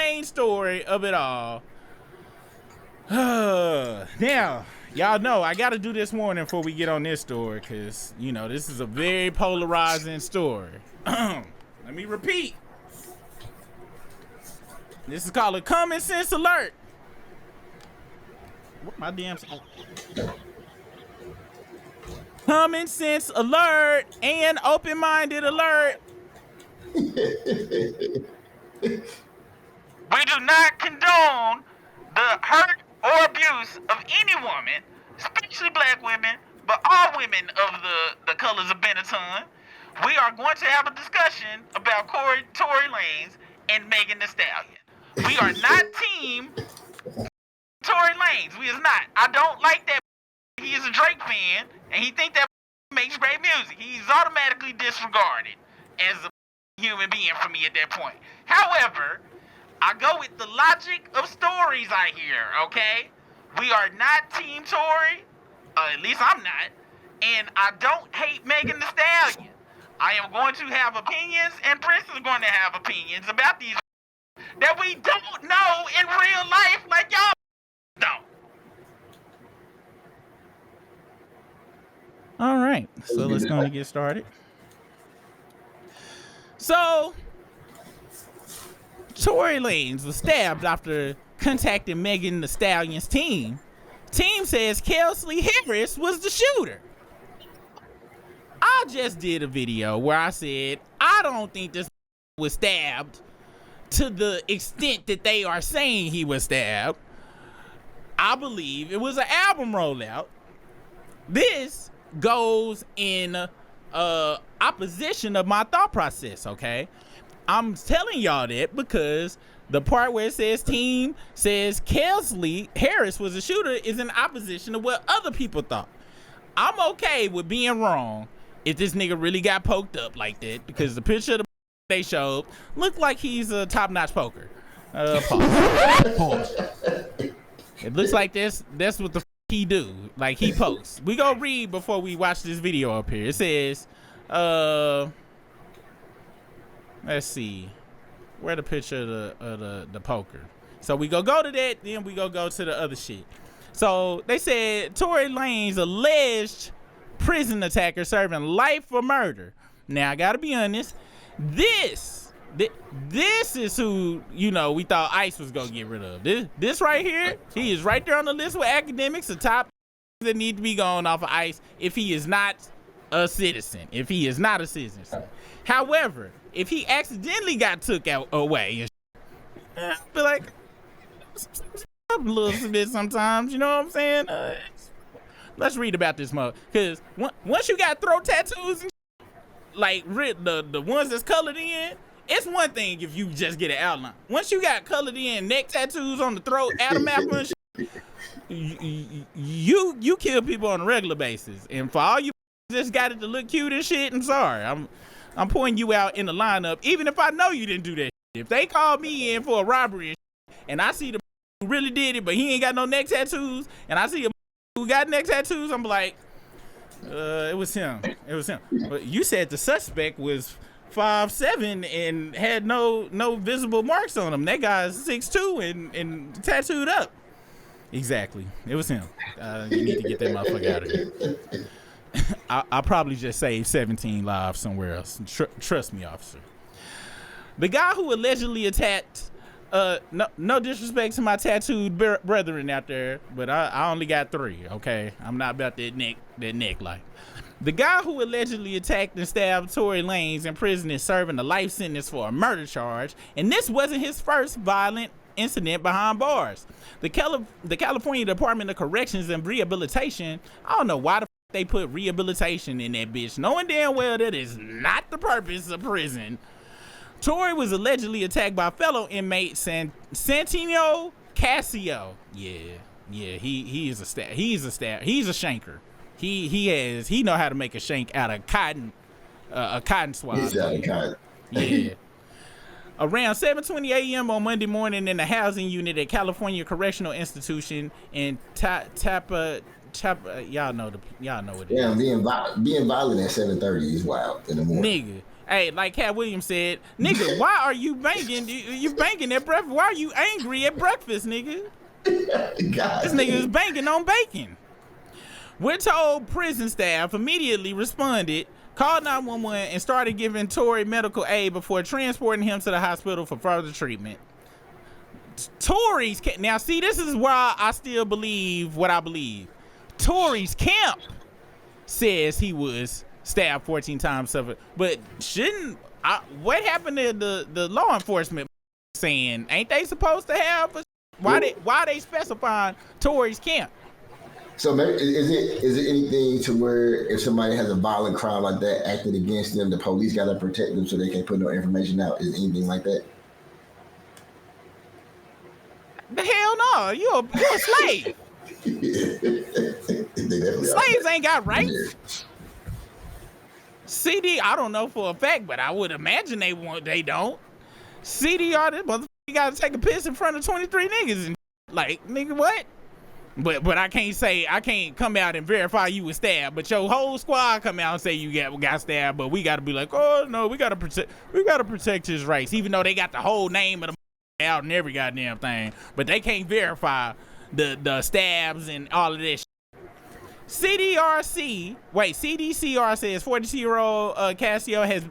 main story of it all. Now, y'all know I got to do this warning before we get on this story, because, you know, this is a very polarizing story. Let me repeat. This is called a common sense alert. What my damn... Common sense alert and open-minded alert. We do not condone the hurt or abuse of any woman, especially black women, but all women of the colors of Benetton. We are going to have a discussion about Tory Lanez and Megan Thee Stallion. We are not team Tory Lanez. We is not. I don't like that. He is a Drake fan, and he think that makes great music. He's automatically disregarded as a human being for me at that point. However, I go with the logic of stories I hear, okay? We are not Team Tory, at least I'm not, and I don't hate Megan Thee Stallion. I am going to have opinions, and Prince is going to have opinions about these that we don't know in real life like y'all don't. All right, so let's go and get started. So, Tory Lanez was stabbed after contacting Megan Thee Stallion's team. Team says Kelsey Harris was the shooter. I just did a video where I said I don't think this was stabbed to the extent that they are saying he was stabbed. I believe it was an album rollout. This goes in opposition of my thought process, okay? I'm telling y'all that because the part where it says team says Kelsey Harris was a shooter is in opposition to what other people thought. I'm okay with being wrong if this nigga really got poked up like that, because the picture of the they showed looked like he's a top-notch poker. Pause. It looks like that's what the he do. Like, he posts. We go read before we watch this video up here. It says, let's see, where the picture of the poker. So we go to that, then we go to the other shit. So they said Tory Lanez alleged prison attacker serving life for murder. Now I gotta be honest, this is who, you know, we thought ICE was gonna get rid of. This right here, he is right there on the list with academics, the top that need to be gone off of ICE if he is not a citizen. However, if he accidentally got took out away, I feel like a little bit sometimes, you know what I'm saying? Let's read about this mother, because once you got throat tattoos and like the ones that's colored in, it's one thing if you just get an outline. Once you got colored in neck tattoos on the throat, Adam apple and shit, you kill people on a regular basis. And for all you just got it to look cute and shit, I'm sorry. I'm pointing you out in the lineup, even if I know you didn't do that shit. If they call me in for a robbery and I see the who really did it, but he ain't got no neck tattoos, and I see a who got neck tattoos, I'm like, it was him. But you said the suspect was 5'7" and had no visible marks on him. That guy's 6'2" and tattooed up. Exactly, it was him. You need to get that motherfucker out of here. I'll probably just save 17 lives somewhere else. Trust me, officer. The guy who allegedly attacked, no disrespect to my tattooed brethren out there, but I only got 3, okay? I'm not about that neck life. The guy who allegedly attacked and stabbed Tory Lanez in prison is serving a life sentence for a murder charge, and this wasn't his first violent incident behind bars. The California Department of Corrections and Rehabilitation, I don't know why the they put rehabilitation in that bitch, knowing damn well that is not the purpose of prison. Tory was allegedly attacked by fellow inmate Santino Casio. Yeah, he's a shanker. He know how to make a shank out of cotton, a cotton swab. He's out of cotton. Yeah. Around 7:20 a.m. on Monday morning in the housing unit at California Correctional Institution in Tapa, y'all know what it is. Yeah, being violent at 7:30 is wild in the morning. Nigga, Hey, like Cat Williams said, nigga, why are you banging? You banging at breakfast? Why are you angry at breakfast, nigga? This nigga is banging on bacon. We're told prison staff immediately responded, called 911, and started giving Tory medical aid before transporting him to the hospital for further treatment. Tory's camp. Now, see, this is why I still believe what I believe. Tory's camp says he was stabbed 14 times, but shouldn't what happened to the law enforcement saying? Ain't they supposed to have why they specifying Tory's camp? So maybe is it anything to where if somebody has a violent crime like that acted against them, the police got to protect them so they can't put no information out? Is anything like that? The hell no, you a slave. Slaves ain't got rights. CD, I don't know for a fact, but I would imagine they don't. CDR, this motherfucker got to take a piss in front of 23 niggas and like, nigga, what? But I can't come out and verify you was stabbed. But your whole squad come out and say you got stabbed. But we got to be like, oh no, we got to protect his rights, even though they got the whole name of the out and every goddamn thing, but they can't verify the stabs and all of this. CDCR says 42-year-old Cassio has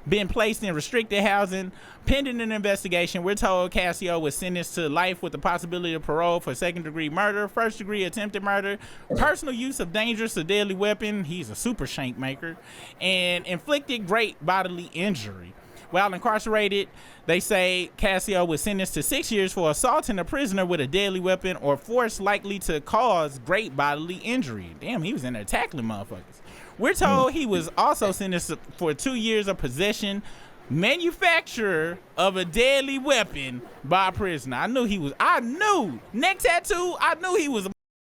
been placed in restricted housing pending an investigation. We're told Cassio was sentenced to life with the possibility of parole for second-degree murder, first-degree attempted murder, personal use of dangerous or deadly weapon, he's a super shank maker, and inflicted great bodily injury. While incarcerated, they say Cassio was sentenced to 6 years for assaulting a prisoner with a deadly weapon or force likely to cause great bodily injury. Damn, he was in there tackling motherfuckers. We're told he was also sentenced for 2 years of possession, manufacture of a deadly weapon by a prisoner. I knew, neck tattoo, I knew he was a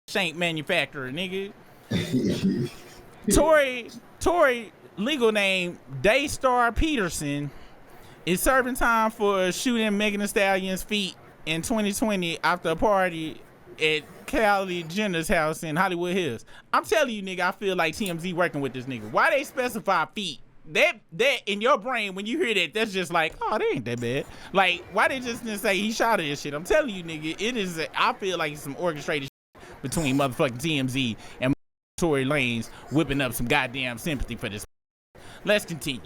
shank manufacturer, nigga. Tory, legal name Daystar Peterson, is serving time for shooting Megan Thee Stallion's feet in 2020 after a party at Kylie Jenner's house in Hollywood Hills. I'm telling you, nigga, I feel like TMZ working with this nigga. Why they specify feet? That in your brain, when you hear that, that's just like, oh, that ain't that bad. Like, why they just didn't say he shot her and shit? I'm telling you, nigga, I feel like it's some orchestrated shit between motherfucking TMZ and Tory Lanez whipping up some goddamn sympathy for this. Let's continue.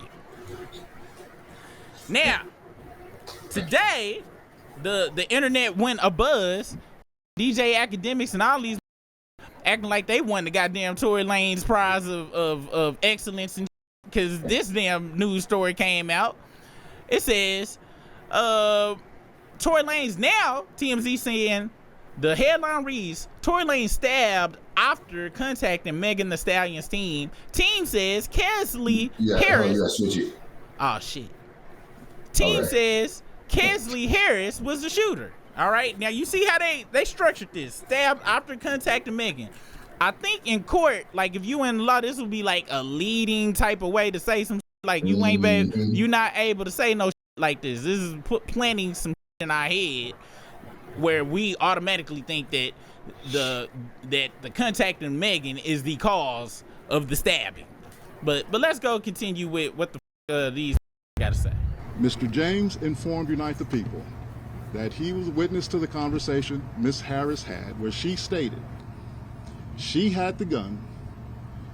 Now, today, the internet went abuzz. DJ Academics and all these acting like they won the goddamn Tory Lanez prize of excellence, and because this damn news story came out. It says, Tory Lanez now, TMZ saying, the headline reads, Tory Lanez stabbed after contacting Megan Thee Stallion's team. Team says Kelsey Harris. Oh shit. Team says Kelsey Harris was the shooter. All right. Now you see how they structured this. Stabbed after contacting Megan. I think in court, like if you in law, this would be like a leading type of way to say some shit. Like you you not able to say no shit like this. This is planting some shit in our head where we automatically think that the contacting Megan is the cause of the stabbing. But let's go continue with what the these gotta say. Mr. James informed Unite the People that he was witness to the conversation Ms. Harris had where she stated she had the gun,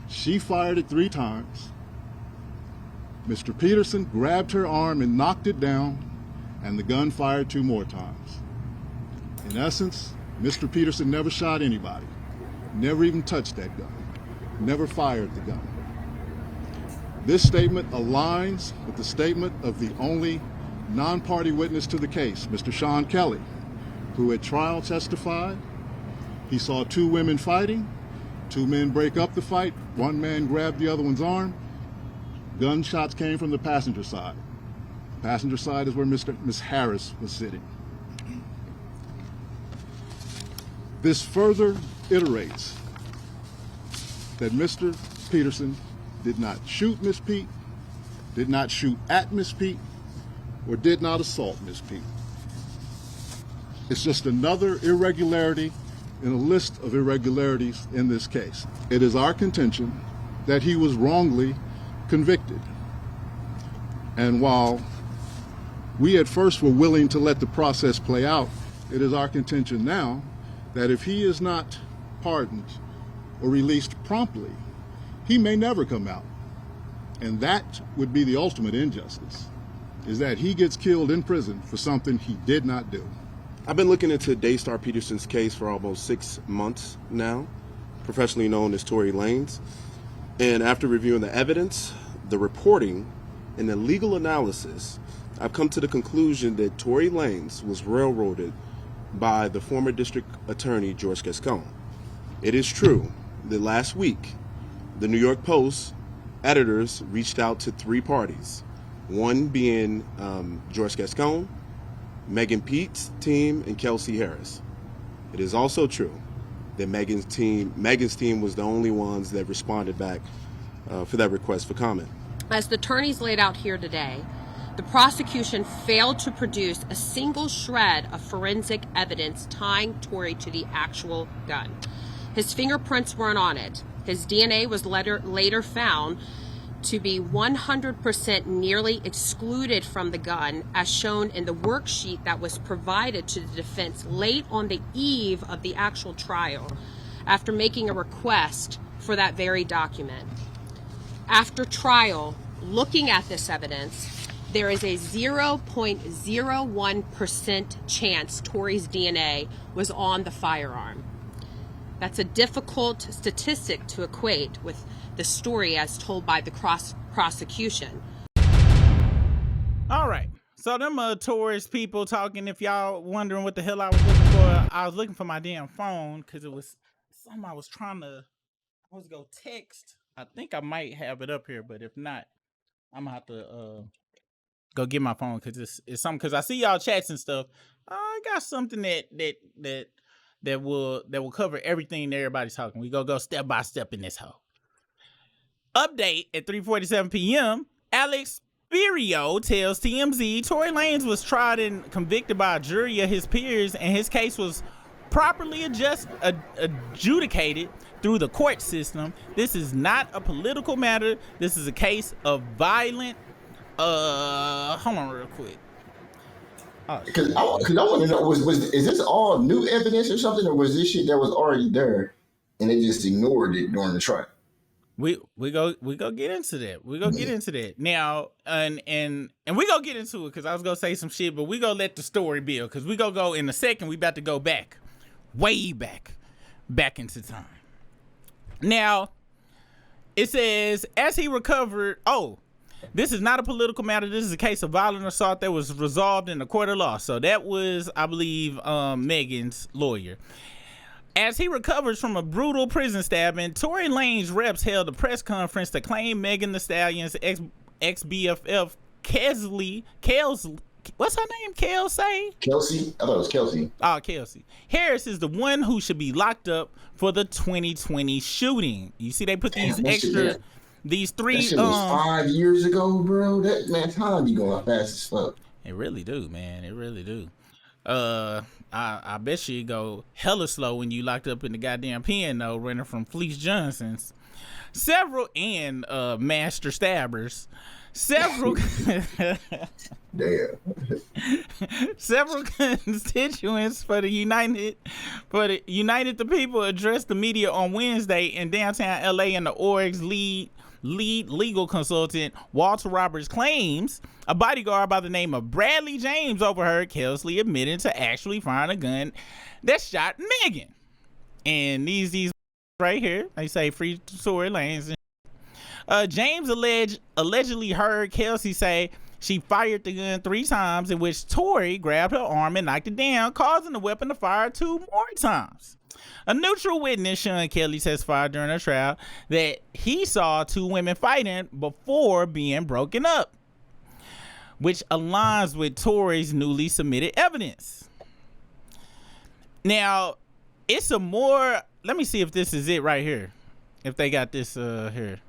she fired it 3 times, Mr. Peterson grabbed her arm and knocked it down, and the gun fired 2 more times. In essence, Mr. Peterson never shot anybody, never even touched that gun, never fired the gun. This statement aligns with the statement of the only non-party witness to the case, Mr. Sean Kelly, who at trial testified he saw 2 women fighting, 2 men break up the fight, 1 man grabbed the other one's arm. Gunshots came from the passenger side. The passenger side is where Ms. Harris was sitting. This further iterates that Mr. Peterson did not shoot Miss Pete, did not shoot at Miss Pete, or did not assault Miss Pete. It's just another irregularity in a list of irregularities in this case. It is our contention that he was wrongly convicted. And while we at first were willing to let the process play out, it is our contention now that if he is not pardoned or released promptly, he may never come out. And that would be the ultimate injustice, is that he gets killed in prison for something he did not do. I've been looking into Daystar Peterson's case for almost 6 months now, professionally known as Tory Lanez. And after reviewing the evidence, the reporting, and the legal analysis, I've come to the conclusion that Tory Lanez was railroaded by the former district attorney, George Gascon. It is true that last week, the New York Post editors reached out to 3 parties, one being George Gascon, Megan Pete's team, and Kelsey Harris. It is also true that Megan's team was the only ones that responded back for that request for comment. As the attorneys laid out here today, the prosecution failed to produce a single shred of forensic evidence tying Tory to the actual gun. His fingerprints weren't on it. His DNA was later found to be 100% nearly excluded from the gun, as shown in the worksheet that was provided to the defense late on the eve of the actual trial, after making a request for that very document. After trial, looking at this evidence, there is a 0.01% chance Tory's DNA was on the firearm. That's a difficult statistic to equate with the story as told by the prosecution. All right. So them tourist people talking, if y'all wondering what the hell I was looking for, I was looking for my damn phone because it was something I was go text. I think I might have it up here, but if not, I'm gonna have to go get my phone because it's something, because I see y'all chats and stuff. I got something that will cover everything that everybody's talking. We go step by step in this hoe. Update at 3:47 p.m. Alex Spirio tells TMZ Tory Lanez was tried and convicted by a jury of his peers, and his case was properly adjudicated through the court system. This is not a political matter. This is a case of violent. Hold on real quick. Because I want to know, is this all new evidence or something, or was this shit that was already there and they just ignored it during the trial? We go get into that. We go get into that now, and we go get into it because I was gonna say some shit, but we gonna let the story build because we gonna go in a second. We about to go back, way back into time. Now, it says as he recovered. Oh, this is not a political matter. This is a case of violent assault that was resolved in the court of law. So that was, I believe, Megan's lawyer. As he recovers from a brutal prison stabbing, Tory Lanez reps held a press conference to claim Megan Thee Stallion's ex-BFF Kelsey. What's her name? Kelsey? Kelsey? I thought it was Kelsey. Oh, Kelsey. Harris is the one who should be locked up for the 2020 shooting. You see, they put these extra, these 3. That shit was 5 years ago, bro. That man, time be going fast as fuck. It really do, man. It really do. I bet you go hella slow when you locked up in the goddamn pen though, running from Fleece Johnson's. Several master stabbers. Several Damn. Several constituents for the United the People addressed the media on Wednesday in downtown LA, and the org's lead legal consultant Walter Roberts claims a bodyguard by the name of Bradley James overheard Kelsey admitting to actually firing a gun that shot Megan. And these right here, they say free Tory Lanez. James allegedly heard Kelsey say she fired the gun 3 times, in which Tory grabbed her arm and knocked it down, causing the weapon to fire 2 more times. A neutral witness, Sean Kelly, testified during a trial that he saw 2 women fighting before being broken up, which aligns with Tory's newly submitted evidence. Now, it's some more. Let me see if this is it right here. If they got this here.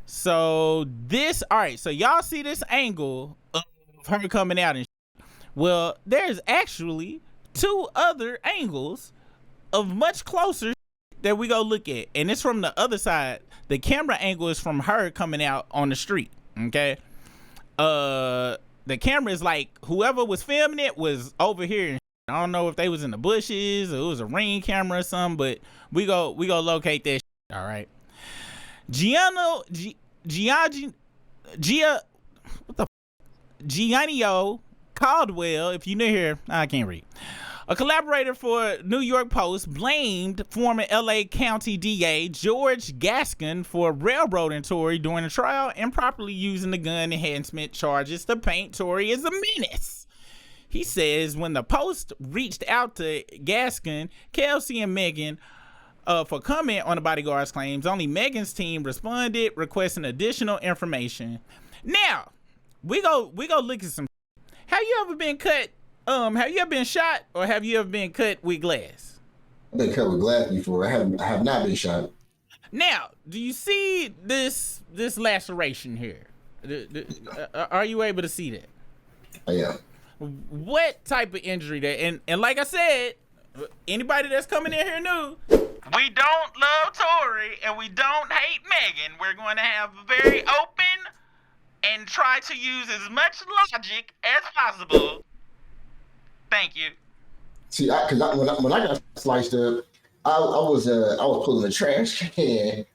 So this, all right. So y'all see this angle of her coming out and shit. Well, there's actually 2 other angles of much closer that we go look at, and it's from the other side. The camera angle is from her coming out on the street. Okay. the camera is like whoever was filming it was over here. I don't know if they was in the bushes or it was a ring camera or something, but we go locate that shit. All right. Gianio Caldwell, if you're new here, I can't read. A collaborator for New York Post blamed former LA County DA George Gascon for railroading Tory during the trial, improperly using the gun enhancement charges to paint Tory as a menace. He says when the Post reached out to Gascon, Kelsey, and Megan for comment on the bodyguard's claims, only Megan's team responded, requesting additional information. Now, we go look at some. Have you ever been cut? Have you ever been shot, or have you ever been cut with glass? I've been cut with glass before. I have not been shot. Now, do you see this laceration here? Are you able to see that? Yeah. What type of injury that? And like I said, anybody that's coming in here new, we don't love Tory and we don't hate Megan. We're going to have a very open and try to use as much logic as possible. Thank you. See, because when I got sliced up, I was pulling a trash bag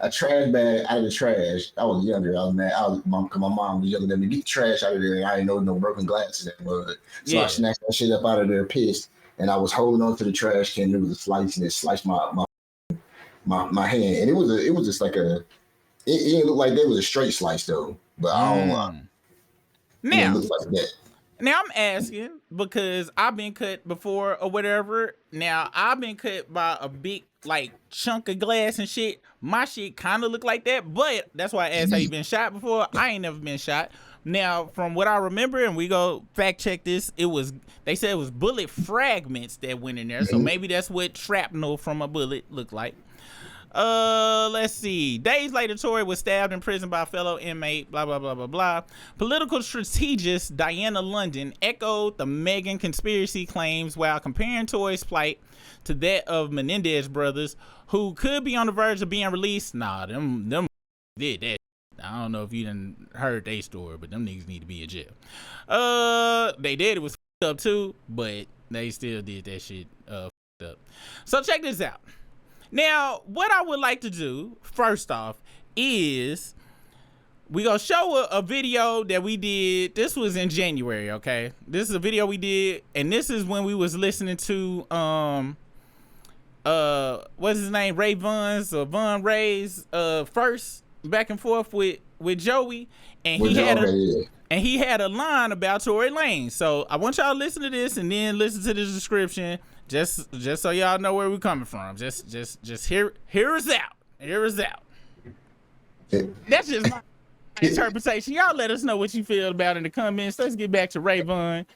out of the trash. I was younger. I was mad. My mom was yelling at me, "Get the trash out of there!" And I didn't know no broken glasses that was. So I snatched that shit up out of there, pissed, and I was holding on to the trash can. There was a slice, and it sliced my hand, and it was just like it didn't look like there was a straight slice though. But I don't know. Now, it looks like that. Now I'm asking because I've been cut before or whatever. Now I've been cut by a big like chunk of glass and shit. My shit kind of look like that, but that's why I asked how you been shot before. I ain't never been shot. Now from what I remember, and we go fact check this, they said it was bullet fragments that went in there. So maybe that's what shrapnel from a bullet looked like. Let's see. Days later, Tory was stabbed in prison by a fellow inmate, blah, blah, blah, blah, blah. Political strategist Diana London echoed the Megan conspiracy claims while comparing Tory's plight to that of Menendez brothers, who could be on the verge of being released. Nah, them did that. I don't know if you done heard their story, but them niggas need to be in jail. They did. It was up too, but they still did that shit up. So check this out. Now, what I would like to do, first off, is we gonna show a video that we did. This was in January, okay? This is a video we did, and this is when we was listening to what's his name, Ray Vaughns or Von Ray's first back and forth with Joey, and he had a line about Tory Lanez. So I want y'all to listen to this and then listen to the description. Just so y'all know where we're coming from. Just hear us out. Hear us out. That's just my interpretation. Y'all let us know what you feel about in the comments. Let's get back to Ray Vaughn.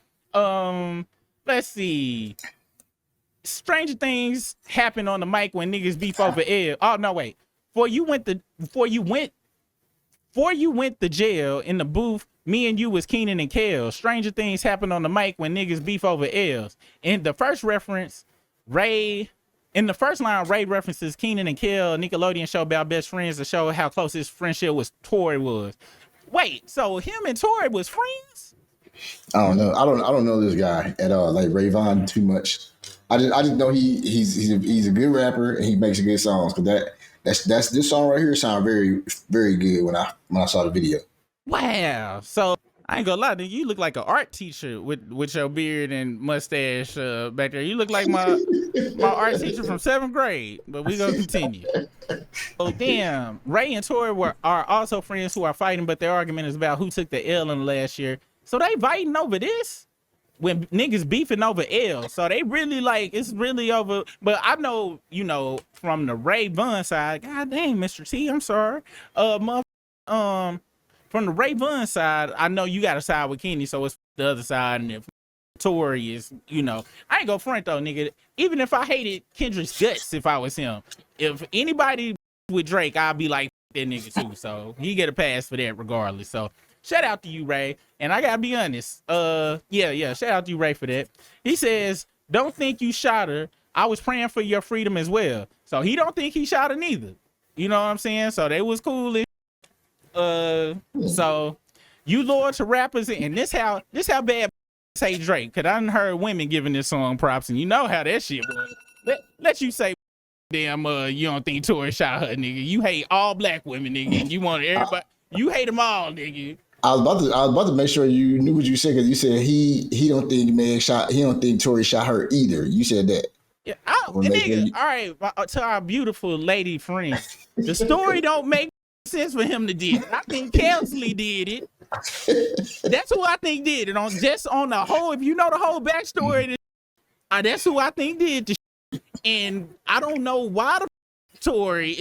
Let's see. Stranger things happen on the mic when niggas beef over L. Oh no, wait. Before you went to jail in the booth, me and you was Keenan and Kel. Stranger things happen on the mic when niggas beef over L's. In the first reference, in the first line, Ray references Keenan and Kel, a Nickelodeon show about best friends to show how close his friendship with Tory was. Wait, so him and Tory was friends? I don't know. I don't know this guy at all. Like Ray Vaughn too much. I just know he's a good rapper and he makes good songs. Cause that's this song right here sound very, very good when I saw the video. Wow. So I ain't gonna lie, you look like an art teacher with your beard and mustache back there. You look like my art teacher from 7th grade, but we gonna continue. Oh damn, Ray and Tory are also friends who are fighting, but their argument is about who took the L in the last year. So they fighting over this? When niggas beefing over L, so they really like it's really over. But I know, from the Ray Vaughn side, god dang, Mr. T, I'm sorry. From the Ray Vaughn side, I know you got to side with Kenny, so it's the other side. And if Tory is, I ain't go front though, nigga. Even if I hated Kendrick's guts, if I was him, if anybody with Drake, I'd be like that nigga too. So he get a pass for that regardless. So shout out to you, Ray. And I gotta be honest. Yeah. Shout out to you, Ray, for that. He says, "Don't think you shot her. I was praying for your freedom as well." So he don't think he shot her neither. You know what I'm saying? So they was cool. So You loyal to rappers, and this how bad say Drake. Cause I done heard women giving this song props, and you know how that shit was. Let you say, damn, you don't think Tory shot her, nigga. You hate all black women, nigga. And you want everybody. You hate them all, nigga. I was about to make sure you knew what you said, because you said he don't think Tory shot her either. You said that. Yeah, nigga. All right, to our beautiful lady friend, the story don't make sense for him to did it. I think Kelsey did it. That's who I think did it. On the whole, if you know the whole backstory, that's who I think did the shit. And I don't know why the Tory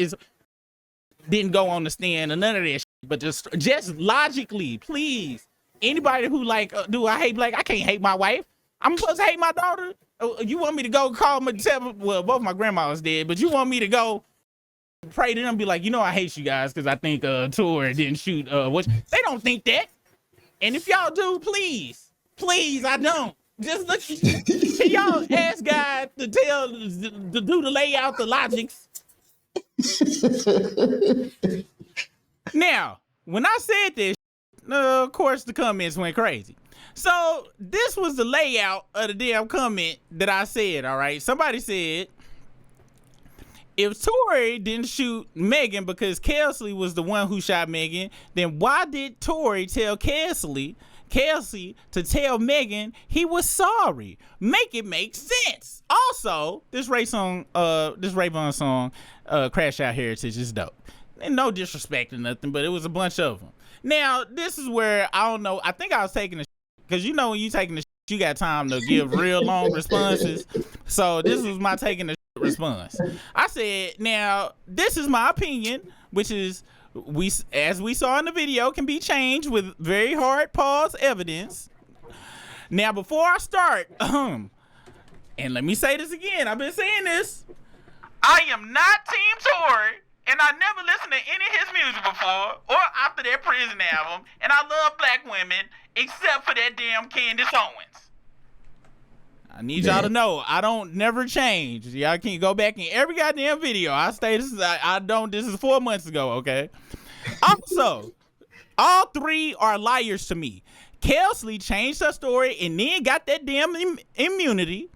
didn't go on the stand or none of that shit. But just logically, please, anybody who like, do I hate black? I can't hate my wife. I'm supposed to hate my daughter. You want me to go call my well, both my grandmas dead, but you want me to go pray to them, be like, I hate you guys because I think Tory didn't shoot what they don't think that. And if y'all do, please, I don't. Just look, can y'all ask God to do the layout, the logics. Now, when I said this, of course the comments went crazy. So this was the layout of the damn comment that I said, all right? Somebody said, if Tory didn't shoot Megan because Kelsey was the one who shot Megan, then why did Tory tell Kelsey to tell Megan he was sorry? Make it make sense. Also, this Rayvon song, Crash Out Heritage, is dope. And no disrespect or nothing, but it was a bunch of them. Now, this is where, I don't know, I think I was taking because when you taking the you got time to give real long responses. So this was my taking the response. I said, now, this is my opinion, which is, as we saw in the video, can be changed with very hard pause evidence. Now, before I start, and let me say this again, I've been saying this, I am not Team Tory, and I never listened to any of his music before or after that prison album, and I love black women except for that damn Candace Owens. I need y'all to know I don't never change. Y'all can go back in every goddamn video. This is 4 months ago, okay? Also, all three are liars to me. Kelsey changed her story and then got that damn immunity.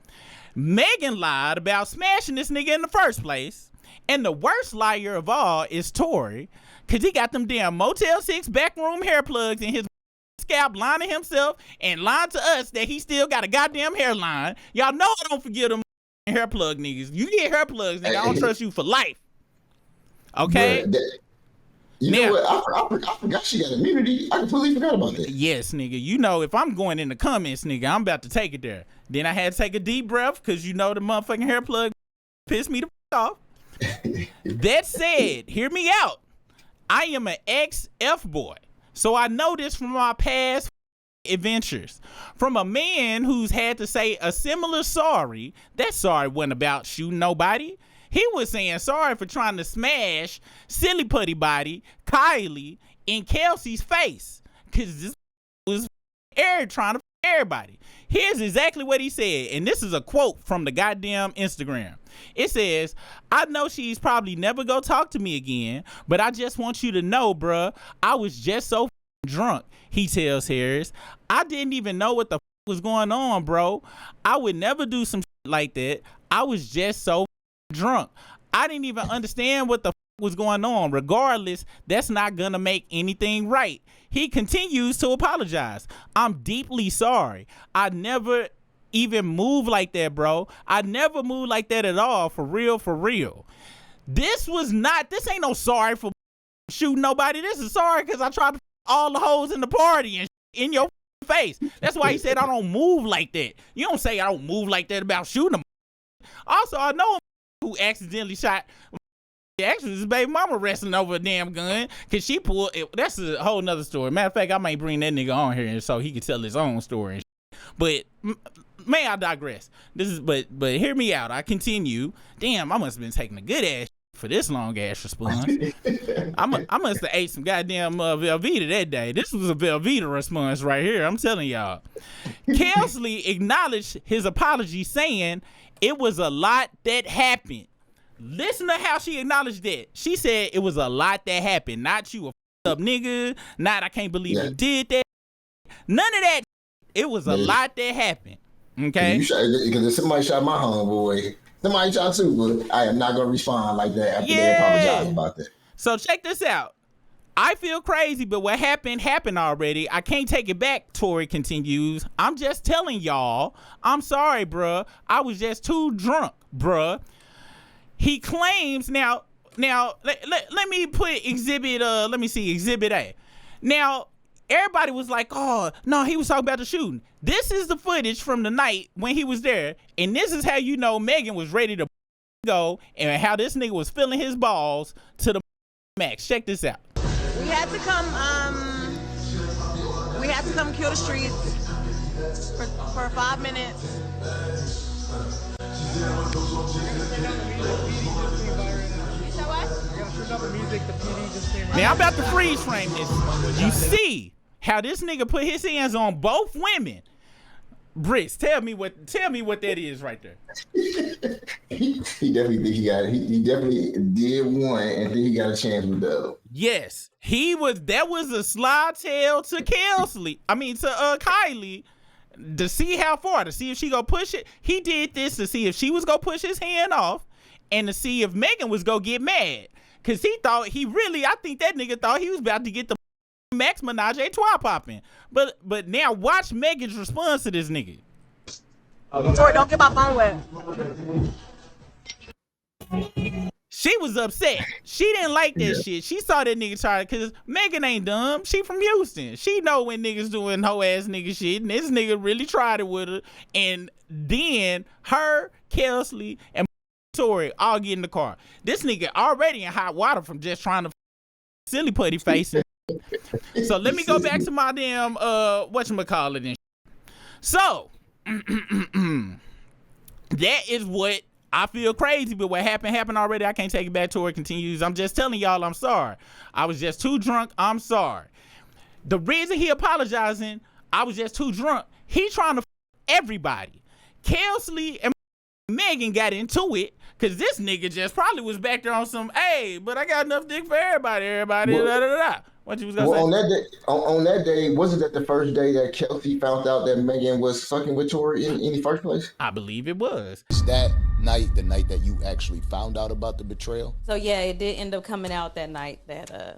Megan lied about smashing this nigga in the first place. And the worst liar of all is Tory, because he got them damn Motel 6 backroom hair plugs in his scalp, lying to himself and lying to us that he still got a goddamn hairline. Y'all know I don't forgive them hair plug niggas. You get hair plugs, nigga, I don't trust you for life. Okay? Know what? I forgot she got immunity. I completely forgot about that. Yes, nigga. If I'm going in the comments, nigga, I'm about to take it there. Then I had to take a deep breath because the motherfucking hair plug pissed me the off. That said, hear me out. I am an ex-F boy, so I know this from my past adventures. From a man who's had to say a similar sorry. That sorry wasn't about shooting nobody. He was saying sorry for trying to smash silly putty body Kylie in Kelsey's face, because this was trying to everybody. Here's exactly what he said, and this is a quote from the goddamn Instagram. It says, I know she's probably never gonna talk to me again, but I just want you to know, bruh, I was just so drunk, he tells Harris. I didn't even know what the was going on, bro. I would never do some like that. I was just so drunk. I didn't even understand what the was going on. Regardless, that's not gonna make anything right. He continues to apologize. I'm deeply sorry. I never even moved like that, bro. I never moved like that at all. For real. This ain't no sorry for shooting nobody. This is sorry because I tried to all the hoes in the party and in your face. That's why he said I don't move like that. You don't say I don't move like that about shooting them. Also, I know who accidentally shot actually his baby mama wrestling over a damn gun because she pulled it. That's a whole nother story. Matter of fact, I might bring that nigga on here so he can tell his own story. But may I digress. But hear me out. I continue. Damn, I must have been taking a good ass for this long ass response. I must have ate some goddamn Velveeta that day. This was a Velveeta response right here. I'm telling y'all. Kelsey acknowledged his apology, saying it was a lot that happened. Listen to how she acknowledged that. She said it was a lot that happened, not you a up nigga. Not I can't believe Yeah. you did that. None of that. It was a lot that happened. Okay. Because if somebody shot my homeboy, somebody shot too, but I am not gonna respond like that after they apologize about that. So check this out. I feel crazy, but what happened already. I can't take it back, Tory continues. I'm just telling y'all. I'm sorry, bruh. I was just too drunk, bruh. He claims now let me put exhibit exhibit A. Now, everybody was like, oh, no, he was talking about the shooting. This is the footage from the night when he was there, and this is how you know Megan was ready to go and how this nigga was filling his balls to the max. Check this out. We had to come kill the streets for 5 minutes. Now I'm about to freeze frame this. You see how this nigga put his hands on both women. Briss, tell me what that is right there. He definitely think he definitely did one and then he got a chance with the other. Yes, that was a slide tail to Kelsey. I mean to Kylie, to see how far, to see if she gonna push it. He did this to see if she was gonna push his hand off and to see if Megan was gonna get mad. Cause I think that nigga thought he was about to get the Max Menage a Trois popping. But now watch Megan's response to this nigga. Tori, don't get my phone wet. She was upset. She didn't like that shit. She saw that nigga try, cause Megan ain't dumb. She from Houston. She know when niggas doing hoe ass nigga shit, and this nigga really tried it with her. And then her, Kelsey, and Tori all get in the car. This nigga already in hot water from just trying to silly putty face. So let me go back to my damn whatchamacallit and so that is what I feel crazy, but what happened already. I can't take it back. Tory continues. I'm just telling y'all I'm sorry. I was just too drunk. I'm sorry. The reason he apologizing, I was just too drunk. He trying to everybody. Kelsey and Megan got into it because this nigga just probably was back there on some, hey, but I got enough dick for everybody, What you was gonna say? On that day, wasn't that the first day that Kelsey found out that Megan was fucking with Tory in the first place? I believe it was. Is that night the night that you actually found out about the betrayal? So yeah, it did end up coming out that night that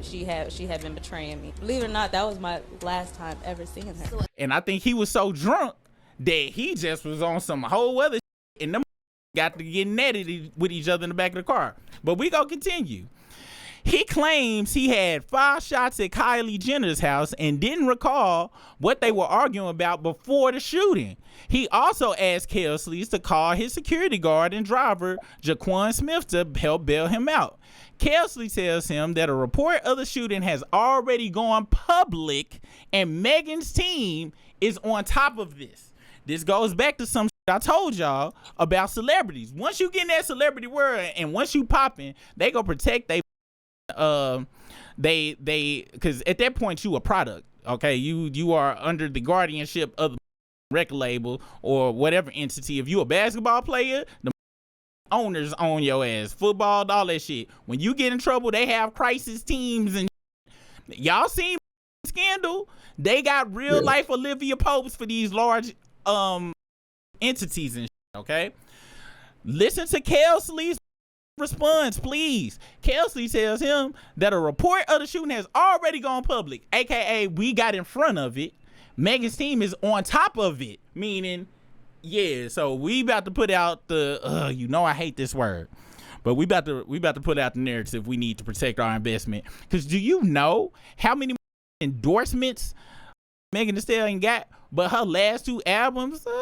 she had been betraying me. Believe it or not, that was my last time ever seeing her. And I think he was so drunk that he just was on some whole other shit, and them got to get netted with each other in the back of the car. But we gonna continue. He claims he had 5 shots at Kylie Jenner's house and didn't recall what they were arguing about before the shooting. He also asked Kelsey to call his security guard and driver, Jaquan Smith, to help bail him out. Kelsey tells him that a report of the shooting has already gone public and Megan's team is on top of this. This goes back to some shit I told y'all about celebrities. Once you get in that celebrity world and once you popping, they gonna protect they because at that point you a product, okay? You are under the guardianship of the record label or whatever entity. If you a basketball player, the owners own your ass. Football, all that shit. When you get in trouble, they have crisis teams and shit. Y'all seen Scandal? They got real life Olivia Popes for these large entities and shit, okay? Listen to Kelsey's response, please. Kelsey tells him that a report of the shooting has already gone public, aka we got in front of it. Megan's team is on top of it, meaning, yeah. So we about to put out the, I hate this word, but we about to put out the narrative we need to protect our investment. Because do you know how many endorsements Megan Thee Stallion got? But her last 2 albums, nobody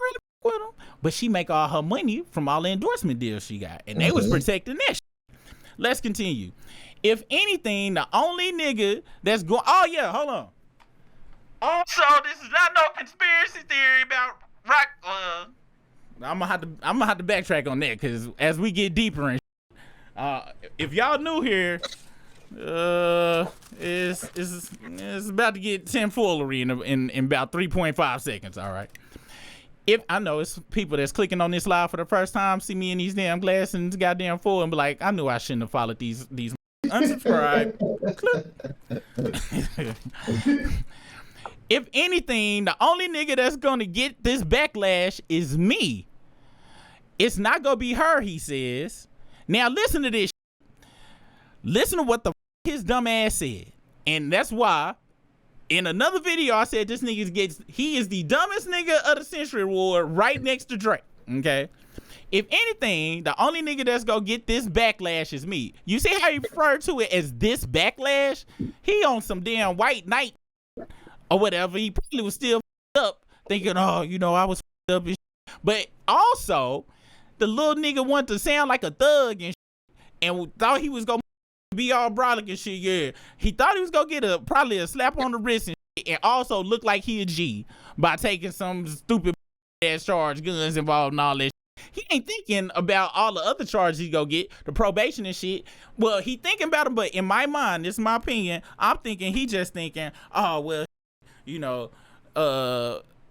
really with them. But she make all her money from all the endorsement deals she got, and they was protecting that shit. Let's continue. If anything, the only nigga that's going, oh yeah, hold on. Also, this is not no conspiracy theory about rock. I'm gonna have to backtrack on that because as we get deeper in, if y'all new here, it's about to get 10 foolery in about 3.5 seconds. All right. If I know it's people that's clicking on this live for the first time, see me in these damn glasses and goddamn full and be like, I knew I shouldn't have followed these unsubscribe. If anything, the only nigga that's gonna get this backlash is me. It's not gonna be her, he says. Now listen to this. Listen to what the his dumb ass said. And that's why in another video I said this nigga he is the dumbest nigga of the Century Award right next to Drake. Okay. If anything, the only nigga that's gonna get this backlash is me. You see how he referred to it as this backlash? He on some damn white knight or whatever. He probably was still up thinking, oh, you know, I was up and shit. But also, the little nigga wanted to sound like a thug and shit, and thought he was gonna be all brolic and shit. Yeah, he thought he was gonna get probably a slap on the wrist and shit, and also look like he a G by taking some stupid ass charge, guns involved and all that shit. He ain't thinking about all the other charges he go get, the probation and shit. Well, he thinking about them, but in my mind, this is my opinion, I'm thinking he just thinking, oh, well, you know,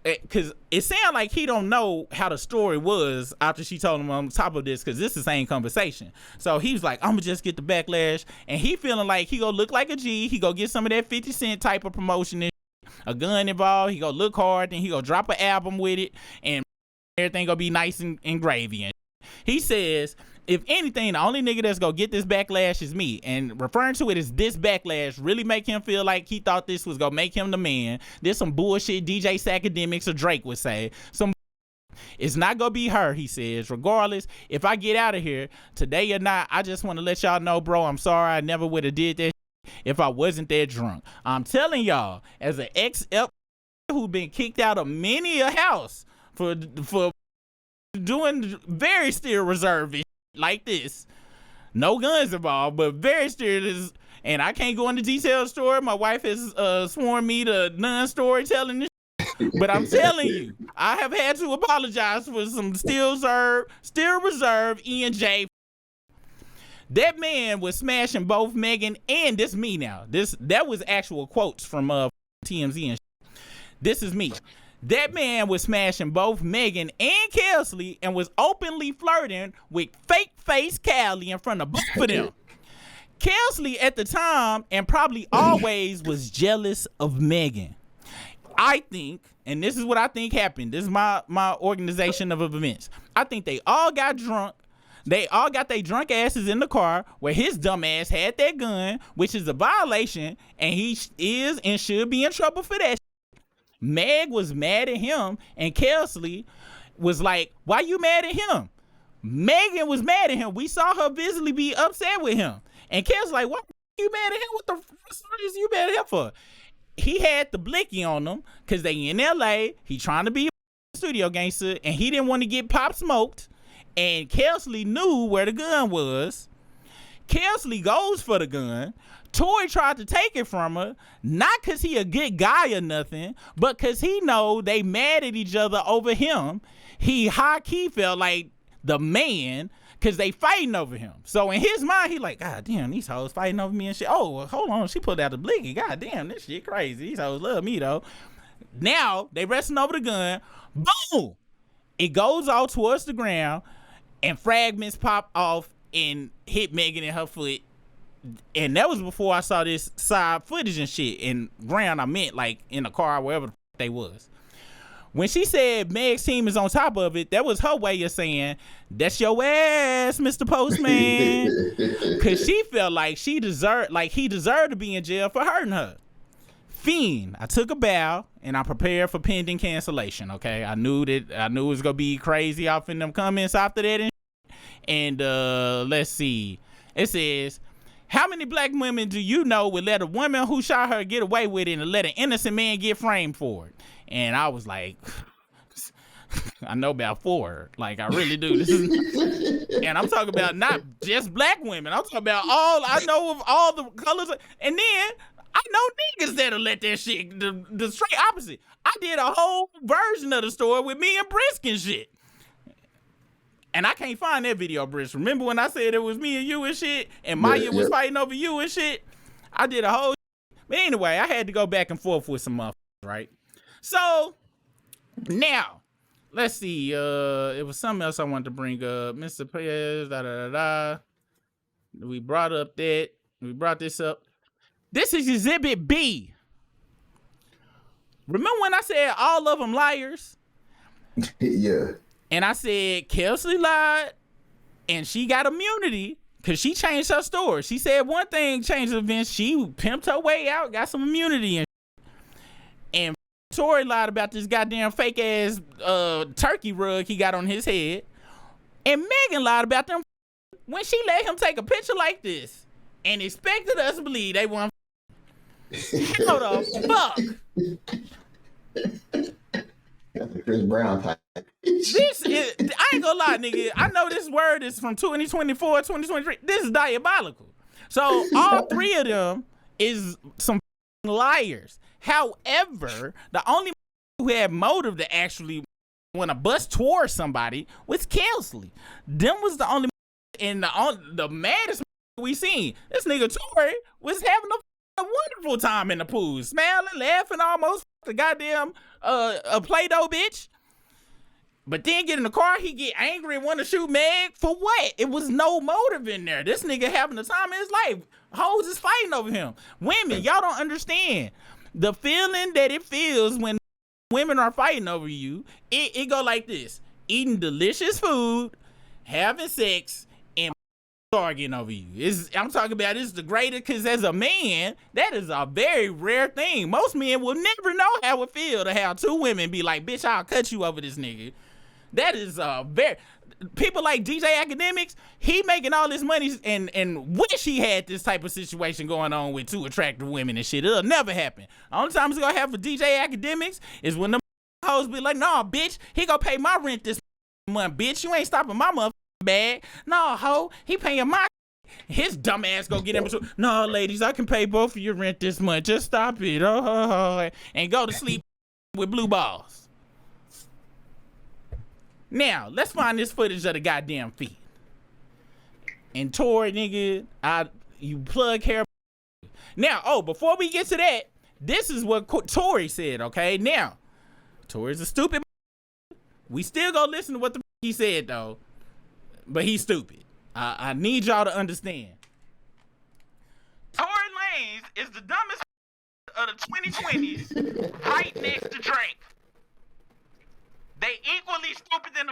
because it sounds like he don't know how the story was after she told him on top of this, because this is the same conversation. So he was like, I'm gonna just get the backlash, and he feeling like he gonna look like a G, he gonna get some of that 50 Cent type of promotion and a gun involved, he gonna look hard, then he gonna drop an album with it, and everything gonna be nice and gravy. And he says, if anything, the only nigga that's gonna get this backlash is me. And referring to it as this backlash really make him feel like he thought this was gonna make him the man. There's some bullshit DJ Academics or Drake would say. It's not gonna be her, he says. Regardless, if I get out of here today or not, I just want to let y'all know, bro, I'm sorry. I never would have did that if I wasn't that drunk. I'm telling y'all, as an ex-F who been kicked out of many a house for doing very still reserved like this, no guns involved, but very still, and I can't go into detail of the story. My wife has sworn me to non-storytelling this, but I'm telling you, I have had to apologize for some still reserved E&J. That man was smashing both Megan and this me now. That was actual quotes from TMZ and shit. This is me. That man was smashing both Megan and Kelsey and was openly flirting with fake face Callie in front of both of them. Kelsey at the time and probably always was jealous of Megan. I think, and this is what I think happened. This is my organization of events. I think they all got drunk. They all got their drunk asses in the car where his dumb ass had that gun, which is a violation, and he is and should be in trouble for that. Meg was mad at him, and Kelsey was like, why you mad at him? Megan was mad at him. We saw her visibly be upset with him. And Kelsey like, what you mad at him? What the fuck is you mad at him for? He had the blicky on them because they in LA. He trying to be a studio gangster, and he didn't want to get pop smoked. And Kelsey knew where the gun was. Kelsey goes for the gun. Tory tried to take it from her, not because he a good guy or nothing, but because he know they mad at each other over him. He high-key felt like the man because they fighting over him. So in his mind, he like, God damn, these hoes fighting over me and shit. Oh, well, hold on, she pulled out the blicky. God damn, this shit crazy. These hoes love me, though. Now, they wrestling over the gun. Boom! It goes all towards the ground, and fragments pop off and hit Megan in her foot. And that was before I saw this side footage and shit. And ground, I meant like in the car, wherever the fuck they was. When she said Meg's team is on top of it, that was her way of saying, that's your ass, Mr. Postman. Because she felt like he deserved to be in jail for hurting her. Fiend, I took a bow and I prepared for pending cancellation, okay? I knew it was going to be crazy off in them comments after that. And let's see. It says, how many black women do you know would let a woman who shot her get away with it and let an innocent man get framed for it? And I was like, I know about 4. Like, I really do. And I'm talking about not just black women. I'm talking about I know of all the colors. And then I know niggas that'll let that shit, the straight opposite. I did a whole version of the story with me and Brisk and shit. And I can't find that video, Brisk. Remember when I said it was me and you and shit? And Maya was fighting over you and shit? I did a whole shit. But anyway, I had to go back and forth with some motherfuckers, right? So, now, let's see. It was something else I wanted to bring up. Mr. Perez, We brought up that. We brought this up. This is Exhibit B. Remember when I said all of them liars? Yeah. And I said Kelsey lied and she got immunity because she changed her story. She said one thing changed the events. She pimped her way out, got some immunity and Tory lied about this goddamn fake ass turkey rug he got on his head. And Megan lied about them when she let him take a picture like this and expected us to believe they weren't. How the fuck? That's the Chris Brown type. This is, I ain't gonna lie, nigga. I know this word is from 2024, 2023. This is diabolical. So all three of them is some liars. However, the only who had motive to actually want to bust towards somebody was Kelsey. Them was the only, and the maddest we seen. This nigga Tory was having a wonderful time in the pool, smiling, laughing, almost the goddamn a Play-Doh bitch. But then get in the car, he get angry and want to shoot Meg for what? It was no motive in there. This nigga having the time of his life. Hoes is fighting over him. Women, y'all don't understand the feeling that it feels when women are fighting over you. It go like this: eating delicious food, having sex, and arguing over you. I'm talking about it's the greatest, because as a man, that is a very rare thing. Most men will never know how it feel to have two women be like, bitch, I'll cut you over this nigga. That is very, people like DJ Academics, he making all this money and wish he had this type of situation going on with two attractive women and shit. It'll never happen. The only time it's gonna happen for DJ Academics is when the hoes be like, nah, bitch, he gonna pay my rent this month, bitch. You ain't stopping my motherfucking bag. Nah, ho, he paying my. His dumb ass go get in between. No, ladies, I can pay both of your rent this month. Just stop it. And go to sleep with blue balls. Now, let's find this footage of the goddamn feet. And Tory, nigga, you plug hair. Now, before we get to that, this is what Tory said, okay? Now, Tory's a stupid. We still gonna listen to what the he said, though. But he's stupid. I need y'all to understand. Tory Lanez is the dumbest of the 2020s right next to Drake. They equally stupid than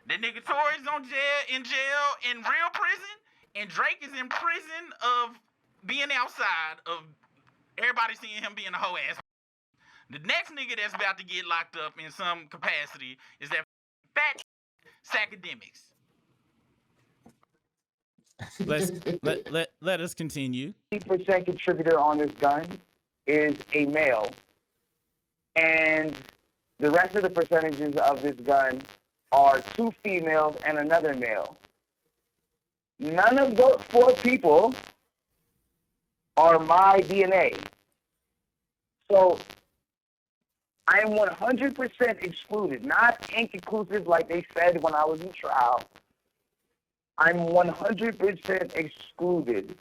the nigga Tory's in jail in real prison, and Drake is in prison of being outside of everybody seeing him being a hoe ass. The next nigga that's about to get locked up in some capacity is that fat Academics. Let us continue. 50% contributor on this gun is a male, and the rest of the percentages of this gun are 2 females and another male. None of those 4 people are my DNA. So I am 100% excluded, not inconclusive like they said when I was in trial. I'm 100% excluded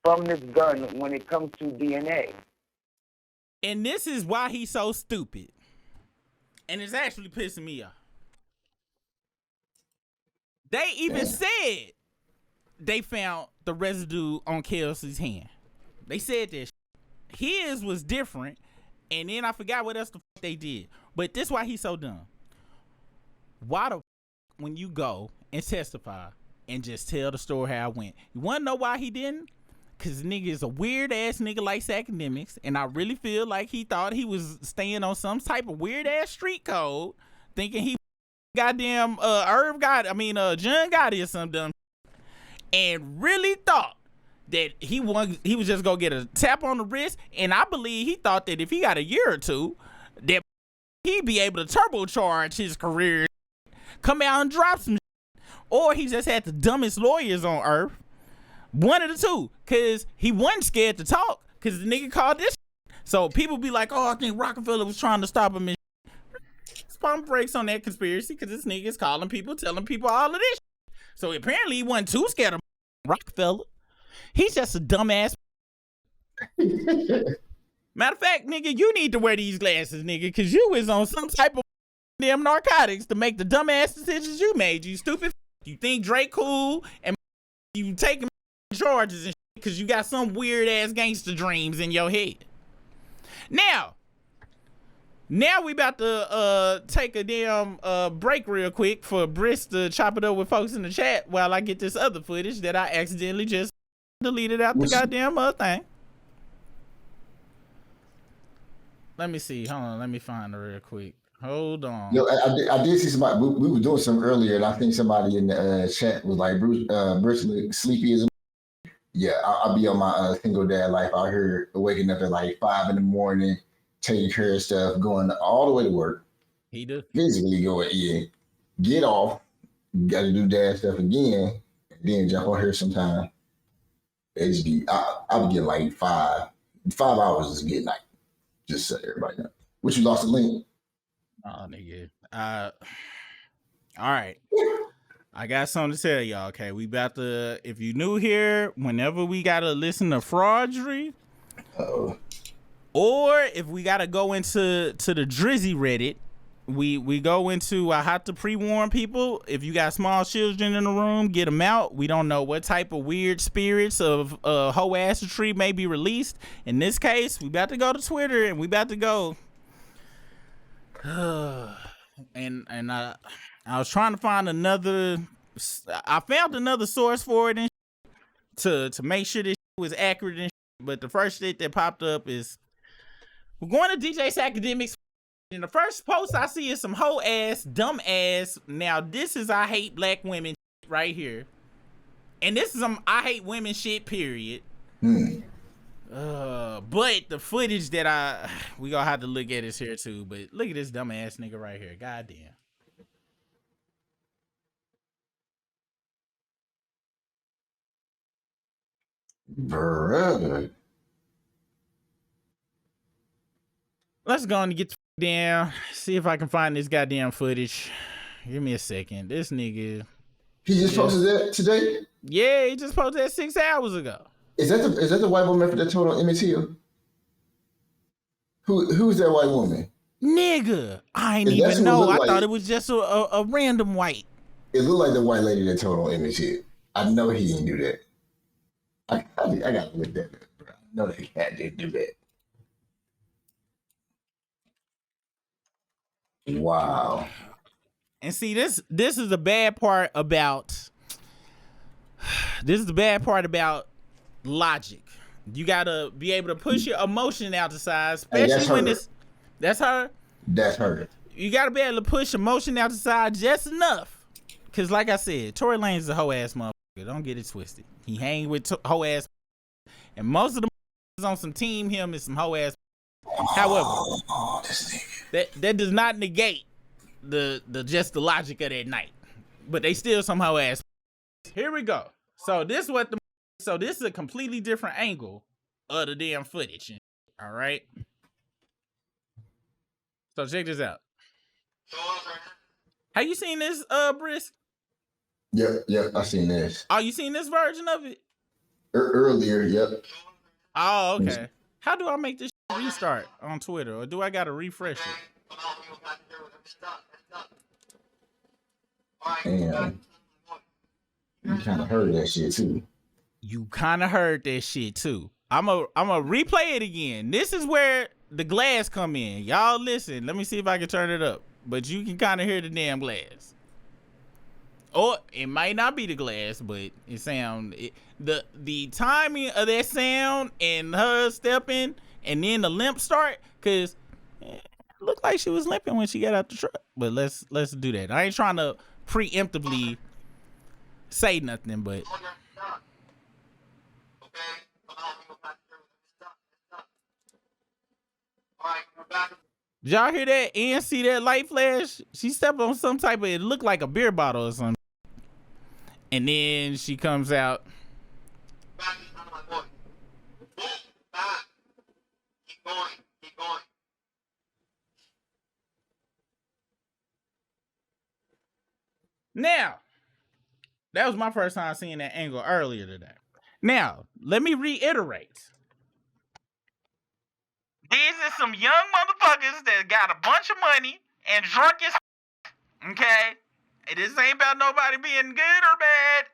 from this gun when it comes to DNA. And this is why he's so stupid. And it's actually pissing me off. They even said they found the residue on Kelsey's hand. They said that his was different, and then I forgot what else the fuck they did. But this is why he's so dumb. Why the fuck, when you go and testify and just tell the story how it went, you want to know why he didn't? Because nigga is a weird ass nigga like Academics, and I really feel like he thought he was staying on some type of weird ass street code, thinking he goddamn John Gotti or some dumb, and really thought that he was just gonna get a tap on the wrist. And I believe he thought that if he got a year or two, that he'd be able to turbocharge his career, come out and drop some shit. Or he just had the dumbest lawyers on earth. One of the two, because he wasn't scared to talk, because the nigga called this shit. So people be like, I think Rockefeller was trying to stop him. And pump brakes on that conspiracy, because this nigga is calling people, telling people all of this shit. So apparently he wasn't too scared of Rockefeller. He's just a dumbass. Matter of fact, nigga, you need to wear these glasses, nigga, because you is on some type of damn narcotics to make the dumbass decisions you made, you stupid. You think Drake cool, and you take him to charges and shit because you got some weird ass gangster dreams in your head. Now we about to take a damn break real quick for Briss to chop it up with folks in the chat while I get this other footage that I accidentally just deleted out the goddamn thing. Let me see. Hold on. Let me find it real quick. Hold on. Yo, I did see somebody. We were doing some earlier, and I think somebody in the chat was like, Bruce sleepy as a. Yeah, I'll be on my single dad life out here, waking up at like 5 a.m, taking care of stuff, going all the way to work. He do. Physically going in, get off, got to do dad stuff again, and then jump on here sometime. It's I'll be getting like 5 hours is good night. Just so everybody know. What, you lost the link? Oh, nigga. All right. I got something to tell y'all. Okay, we about to. If you new here, whenever we gotta listen to fraudery, or if we gotta go into the Drizzy Reddit, we go into. I have to pre-warn people. If you got small children in the room, get them out. We don't know what type of weird spirits of hoe-assery may be released. In this case, we about to go to Twitter and we about to go. And I was trying to find another. I found another source for it and to make sure this was accurate and but the first shit that popped up is we're going to DJ's Academics. And the first post I see is some hoe ass, dumb ass. Now this is I hate black women right here, and this is some I hate women shit. Period. But the footage that we gonna have to look at is here too. But look at this dumb ass nigga right here. Goddamn. Brother. Let's go on and get down. See if I can find this goddamn footage. Give me a second. This nigga. He just posted that today? Yeah, he just posted that 6 hours ago. Is that the white woman that told on Emmett Till? Who's that white woman? Nigga, I ain't even know. I thought it was just a random white. It looked like the white lady that told on Emmett Till. I know he didn't do that. I gotta look that up, bro. I know that cat didn't do that. Wow. And see, this is the bad part about logic. You gotta be able to push your emotion out the side, especially when it's that's her. That's her. You gotta be able to push emotion out the side just enough. Cause like I said, Tory Lanez is a hoe ass motherfucker. Don't get it twisted. He hang with hoe ass, and most of the on some team him is some hoe ass. However, that does not negate the just the logic of that night. But they still some hoe ass. Here we go. So this is a completely different angle of the damn footage. All right. So check this out. Have you seen this, Brisk? Yeah, I seen this. Oh, you seen this version of it? Earlier, yep. Oh, okay. How do I make this restart on Twitter, or do I gotta refresh it? Damn. You kind of heard that shit too. I'ma replay it again. This is where the glass come in. Y'all listen. Let me see if I can turn it up. But you can kind of hear the damn glass. Or it might not be the glass, but it sound the timing of that sound and her stepping and then the limp start, cause it looked like she was limping when she got out the truck. But let's do that. I ain't trying to preemptively say nothing, but did y'all hear that and see that light flash? She stepped on some type of, it looked like a beer bottle or something. And then she comes out. Keep going. Now, that was my first time seeing that angle earlier today. Now, let me reiterate. These are some young motherfuckers that got a bunch of money and drunk as okay? And this ain't about nobody being good or bad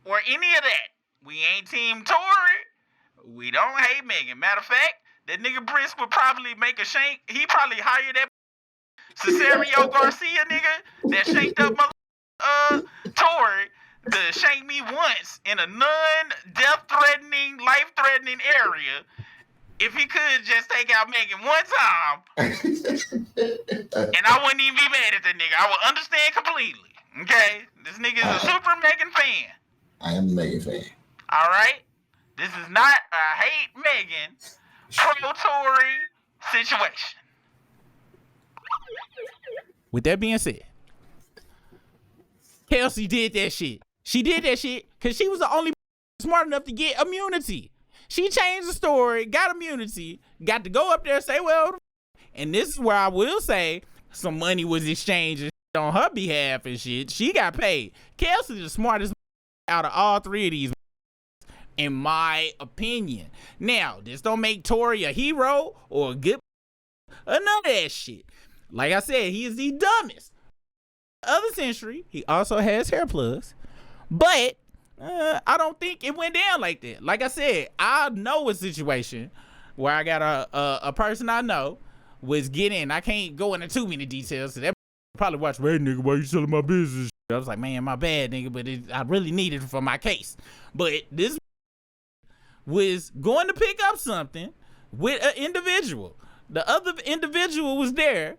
or any of that. We ain't team Tory. We don't hate Megan. Matter of fact, that nigga Brisk would probably make a shank. He probably hired that Cesario Garcia nigga that shanked up Tory to shank me once in a non-death-threatening, life-threatening area. If he could just take out Megan one time, and I wouldn't even be mad at that nigga. I would understand completely. Okay? This nigga is a super Megan fan. I am a Megan fan. All right? This is not a hate Megan, pro-Tory situation. With that being said, Kelsey did that shit. She did that shit because she was the only smart enough to get immunity. She changed the story, got immunity, got to go up there and say, well, and this is where I will say some money was exchanged on her behalf and shit. She got paid. Kelsey is the smartest out of all three of these, in my opinion. Now, this don't make Tory a hero or a good or none of that shit. Like I said, he is the dumbest of the century. He also has hair plugs, but I don't think it went down like that. Like I said, I know a situation where I got a person I know was getting, I can't go into too many details, so that probably watch, hey nigga, why you selling my business? I was like, man, my bad, nigga, but I really need it for my case. But this was going to pick up something with an individual. The other individual was there,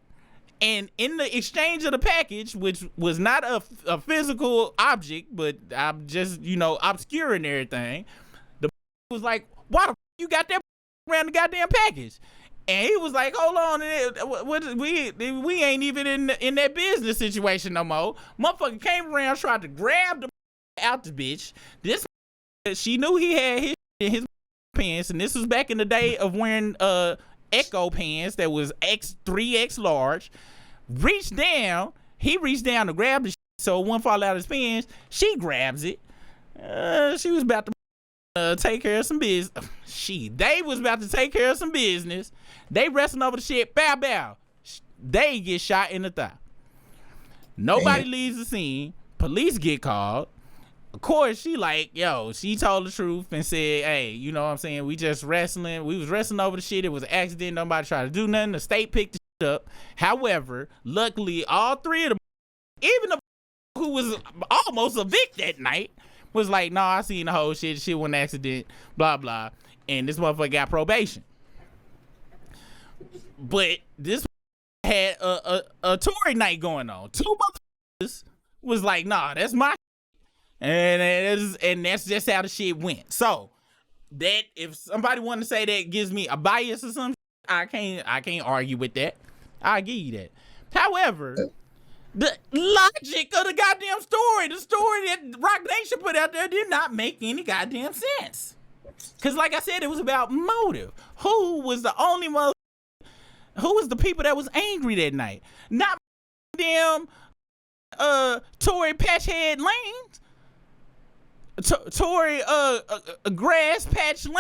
and in the exchange of the package, which was not a physical object, but I'm just, obscuring everything, the was like, why the you got that around the goddamn package? And he was like, hold on, we ain't even in that business situation no more. Motherfucker came around, tried to grab the out the bitch. This, she knew he had his in his pants, and this was back in the day of wearing Echo pants that was 3X large. He reached down to grab the shit so it wouldn't fall out of his pants. She grabs it. She was about to take care of some business. They was about to take care of some business. They wrestling over the shit. Bow, bow. They get shot in the thigh. Nobody leaves the scene. Police get called. Of course, she told the truth and said, hey, you know what I'm saying? We just wrestling. We was wrestling over the shit. It was an accident. Nobody tried to do nothing. The state picked the shit up. However, luckily, all three of them, even the who was almost a Vic that night, was like, no, I seen the whole shit. Shit was an accident, blah, blah. And this motherfucker got probation. But this had a Tory night going on. Two motherfuckers was like, nah, that's my and that's just how the shit went. So that if somebody want to say that gives me a bias or something, I can't argue with that. I'll give you that. However, the logic of the goddamn story, the story that Rock Nation put out there, did not make any goddamn sense. Cause like I said, it was about motive. Who was the only who was the people that was angry that night? Not damn Tory Patchhead Lanes. Tory Grass Patch Lane.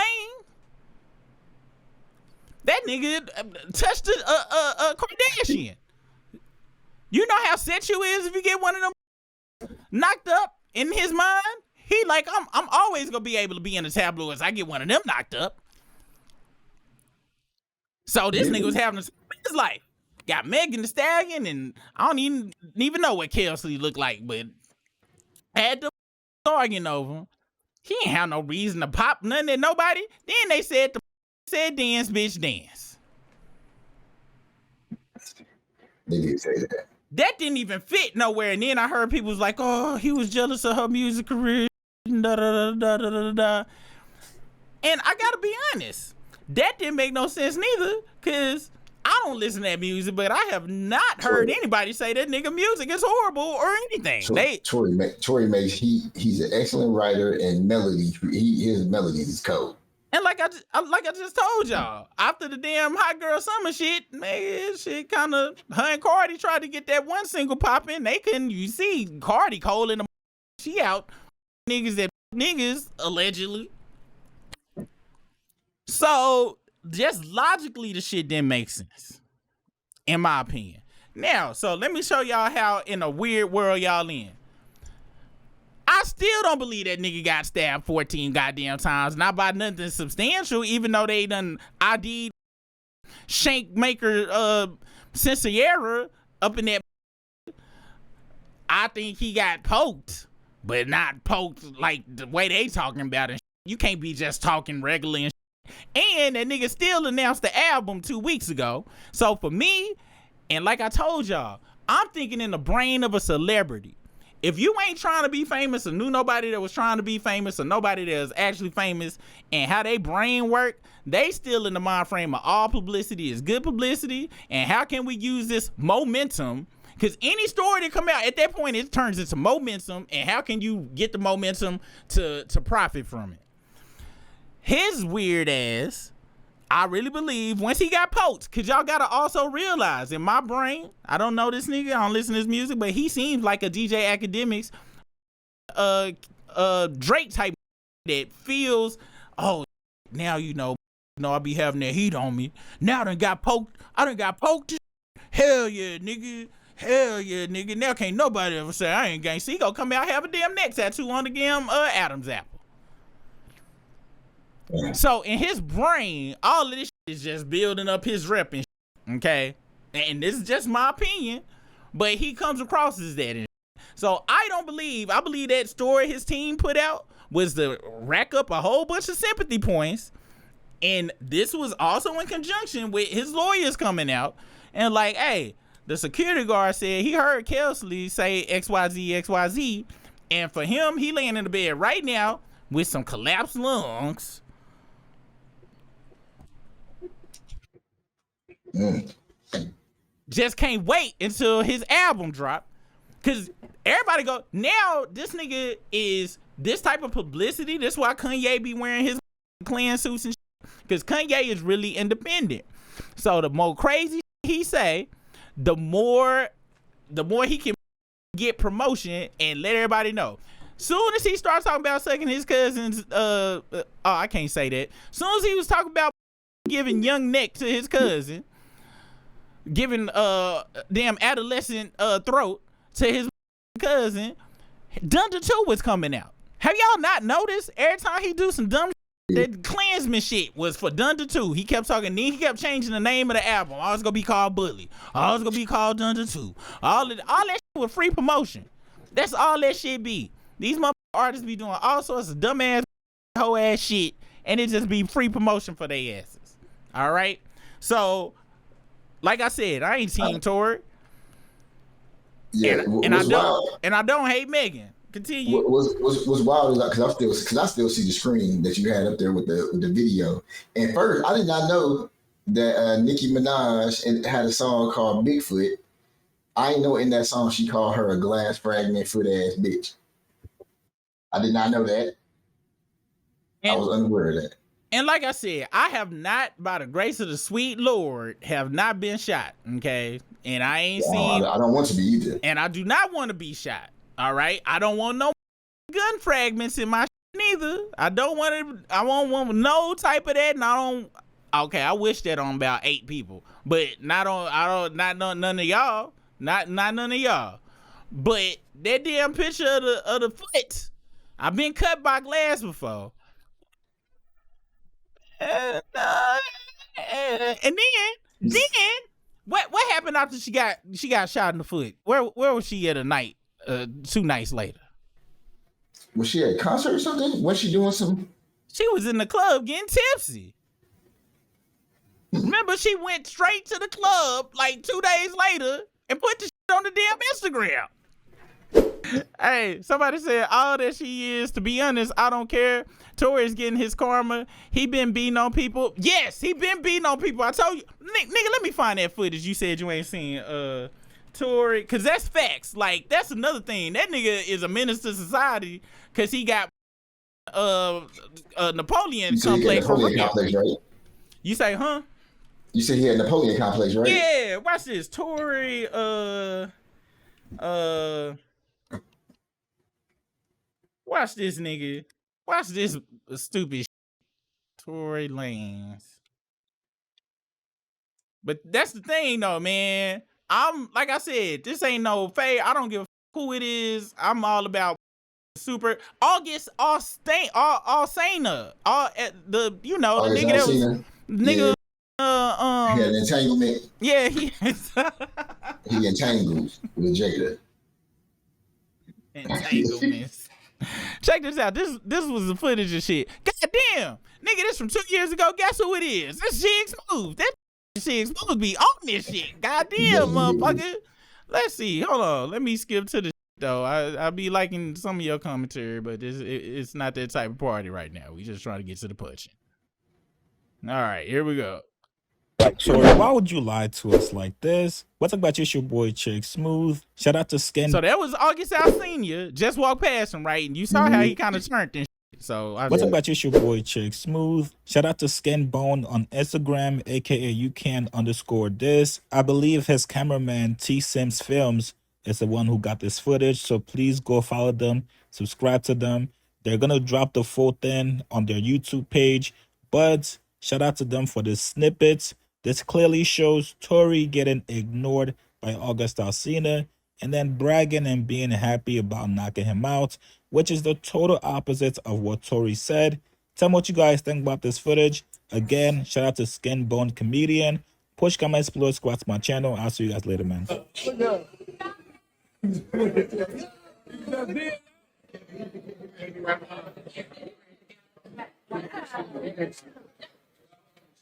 That nigga touched a Kardashian. You know how set you is if you get one of them knocked up in his mind? He like, I'm always gonna be able to be in the tabloids. I get one of them knocked up. So this nigga was having his life. Got Megan Thee Stallion, and I don't even know what Kelsey looked like, but had the arguing over him. He ain't have no reason to pop nothing at nobody. Then they said dance, bitch, dance. They did say that. That didn't even fit nowhere. And then I heard people was like, oh, he was jealous of her music career. Da, da, da, da, da, da. And I gotta be honest, that didn't make no sense neither, because I don't listen to that music, but I have not heard anybody say that nigga music is horrible or anything. Tory makes he's an excellent writer, and his melody is cold. And like I just told y'all, after the damn Hot Girl Summer shit, man, shit kind of, her and Cardi tried to get that one single popping. They couldn't. You see, Cardi cold in the she out niggas allegedly. So just logically, the shit didn't make sense, in my opinion. Now, so let me show y'all how in a weird world y'all in. I I still don't believe that nigga got stabbed 14 goddamn times, not by nothing substantial, even though they done ID'd Shank Maker Sincera up in that. I think he got poked, but not poked like the way they talking about it. You can't be just talking regularly and And that nigga still announced the album 2 weeks ago. So for me, and like I told y'all, I'm thinking in the brain of a celebrity. If you ain't trying to be famous or knew nobody that was trying to be famous or nobody that was actually famous and how they brain work, they still in the mind frame of all publicity is good publicity. And how can we use this momentum? Because any story that come out at that point, it turns into momentum. And how can you get the momentum to profit from it? His weird ass, I really believe once he got poked, because y'all gotta also realize in my brain, I don't know this nigga, I don't listen to his music, but he seems like a DJ Academics Drake type that feels, oh, now you know I be having that heat on me. Now I done got poked. Hell yeah, nigga. Hell yeah, nigga. Now can't nobody ever say I ain't gangsta. He gonna come out have a damn neck tattoo on the damn Adam's apple. So in his brain, all of this shit is just building up his rep and shit, okay? And this is just my opinion, but he comes across as that. And so I believe that story his team put out was to rack up a whole bunch of sympathy points. And this was also in conjunction with his lawyers coming out and like, hey, the security guard said he heard Kelsey say XYZ, XYZ. And for him, he laying in the bed right now with some collapsed lungs. Just can't wait until his album drop. Cause everybody go, now this nigga is this type of publicity. That's why Kanye be wearing his clan suits and shit. Cause Kanye is really independent. So the more crazy he say, the more he can get promotion and let everybody know. Soon as he starts talking about sucking his cousin's I can't say that. Soon as he was talking about giving young neck to his cousin, giving damn adolescent throat to his cousin, Donda 2 was coming out. Have y'all not noticed? Every time he do some dumb shit, that Klansman shit was for Donda 2. He kept talking, then he kept changing the name of the album. Oh, it's gonna be called Bully. Oh, it's gonna be called Donda 2. All that shit was free promotion. That's all that shit be. These motherfucking artists be doing all sorts of dumbass hoe ass shit, and it just be free promotion for their asses. All right? So like I said, I ain't Team Tory. Yeah, and I don't hate Megan. Continue. What's wild is because I still see the screen that you had up there with the video. And first, I did not know that Nicki Minaj had a song called Bigfoot. I know in that song she called her a glass fragment foot ass bitch. I did not know that. I was unaware of that. And like I said, I have not, by the grace of the sweet Lord, have not been shot, okay? And I ain't seen... I don't want to be either. And I do not want to be shot, all right? I don't want no gun fragments in my neither. I don't want no type of that, and I don't... Okay, I wish that on about 8 people, but not none of y'all. Not none of y'all. But that damn picture of the foot, I've been cut by glass before. And then what happened after she got shot in the foot? Where was she at a night 2 nights later? Was she at a concert or something? Was she doing some? She was in the club getting tipsy. Remember, she went straight to the club like 2 days later and put the shit on the damn Instagram. Hey, somebody said all that she is, to be honest, I don't care. Tory's getting his karma. He been beating on people. Yes, he been beating on people. I told you, nigga, let me find that footage you said you ain't seen Tory, because that's facts. Like, that's another thing. That nigga is a menace to society because he got Napoleon complex for real. Right? You say, huh? You said he had Napoleon complex, right? Yeah, watch this. Tory, watch this nigga. Watch this stupid shit. Tory Lanez. But that's the thing though, man. I'm like I said, this ain't no fade. I don't give a who it is. I'm all about super August Alsina, all at the the nigga that was nigga. He had an entanglement. Yeah, he entangled with Jada. Entanglements. Check this out. This was the footage of shit. God damn, nigga, this from 2 years ago. Guess who it is? This Shig Smooth. That Shig Smooth be on this shit. God damn, motherfucker. Let's see. Hold on. Let me skip to the shit, though. I be liking some of your commentary, but it's not that type of party right now. We just trying to get to the punching. All right, here we go. So why would you lie to us like this? What's up about you? It's your boy Chick Smooth. Shout out to Skin. So that was August Alsina. Just walked past him, right? And you saw how he kind of turned and shit. So what's up about you? It's your boy Chick Smooth. Shout out to Skin Bone on Instagram, aka YouCan_this. I believe his cameraman T Sims Films is the one who got this footage. So please go follow them, subscribe to them. They're gonna drop the full thing on their YouTube page. But shout out to them for the snippets. This clearly shows Tory getting ignored by August Alsina and then bragging and being happy about knocking him out, which is the total opposite of what Tory said. Tell me what you guys think about this footage. Again, shout out to Skin Bone Comedian. Push comments below, subscribe to my channel. I'll see you guys later, man.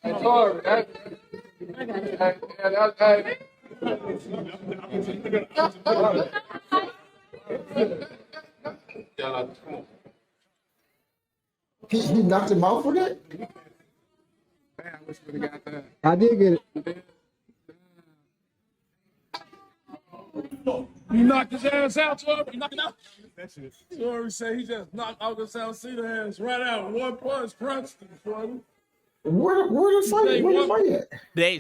He knocked him out for that? I did get it. You knocked his ass out, Tory. You knocked it out. That shit. Tory say he just knocked August Alsina ass right out. One punch, crunched him, Tory. Where the fight at? They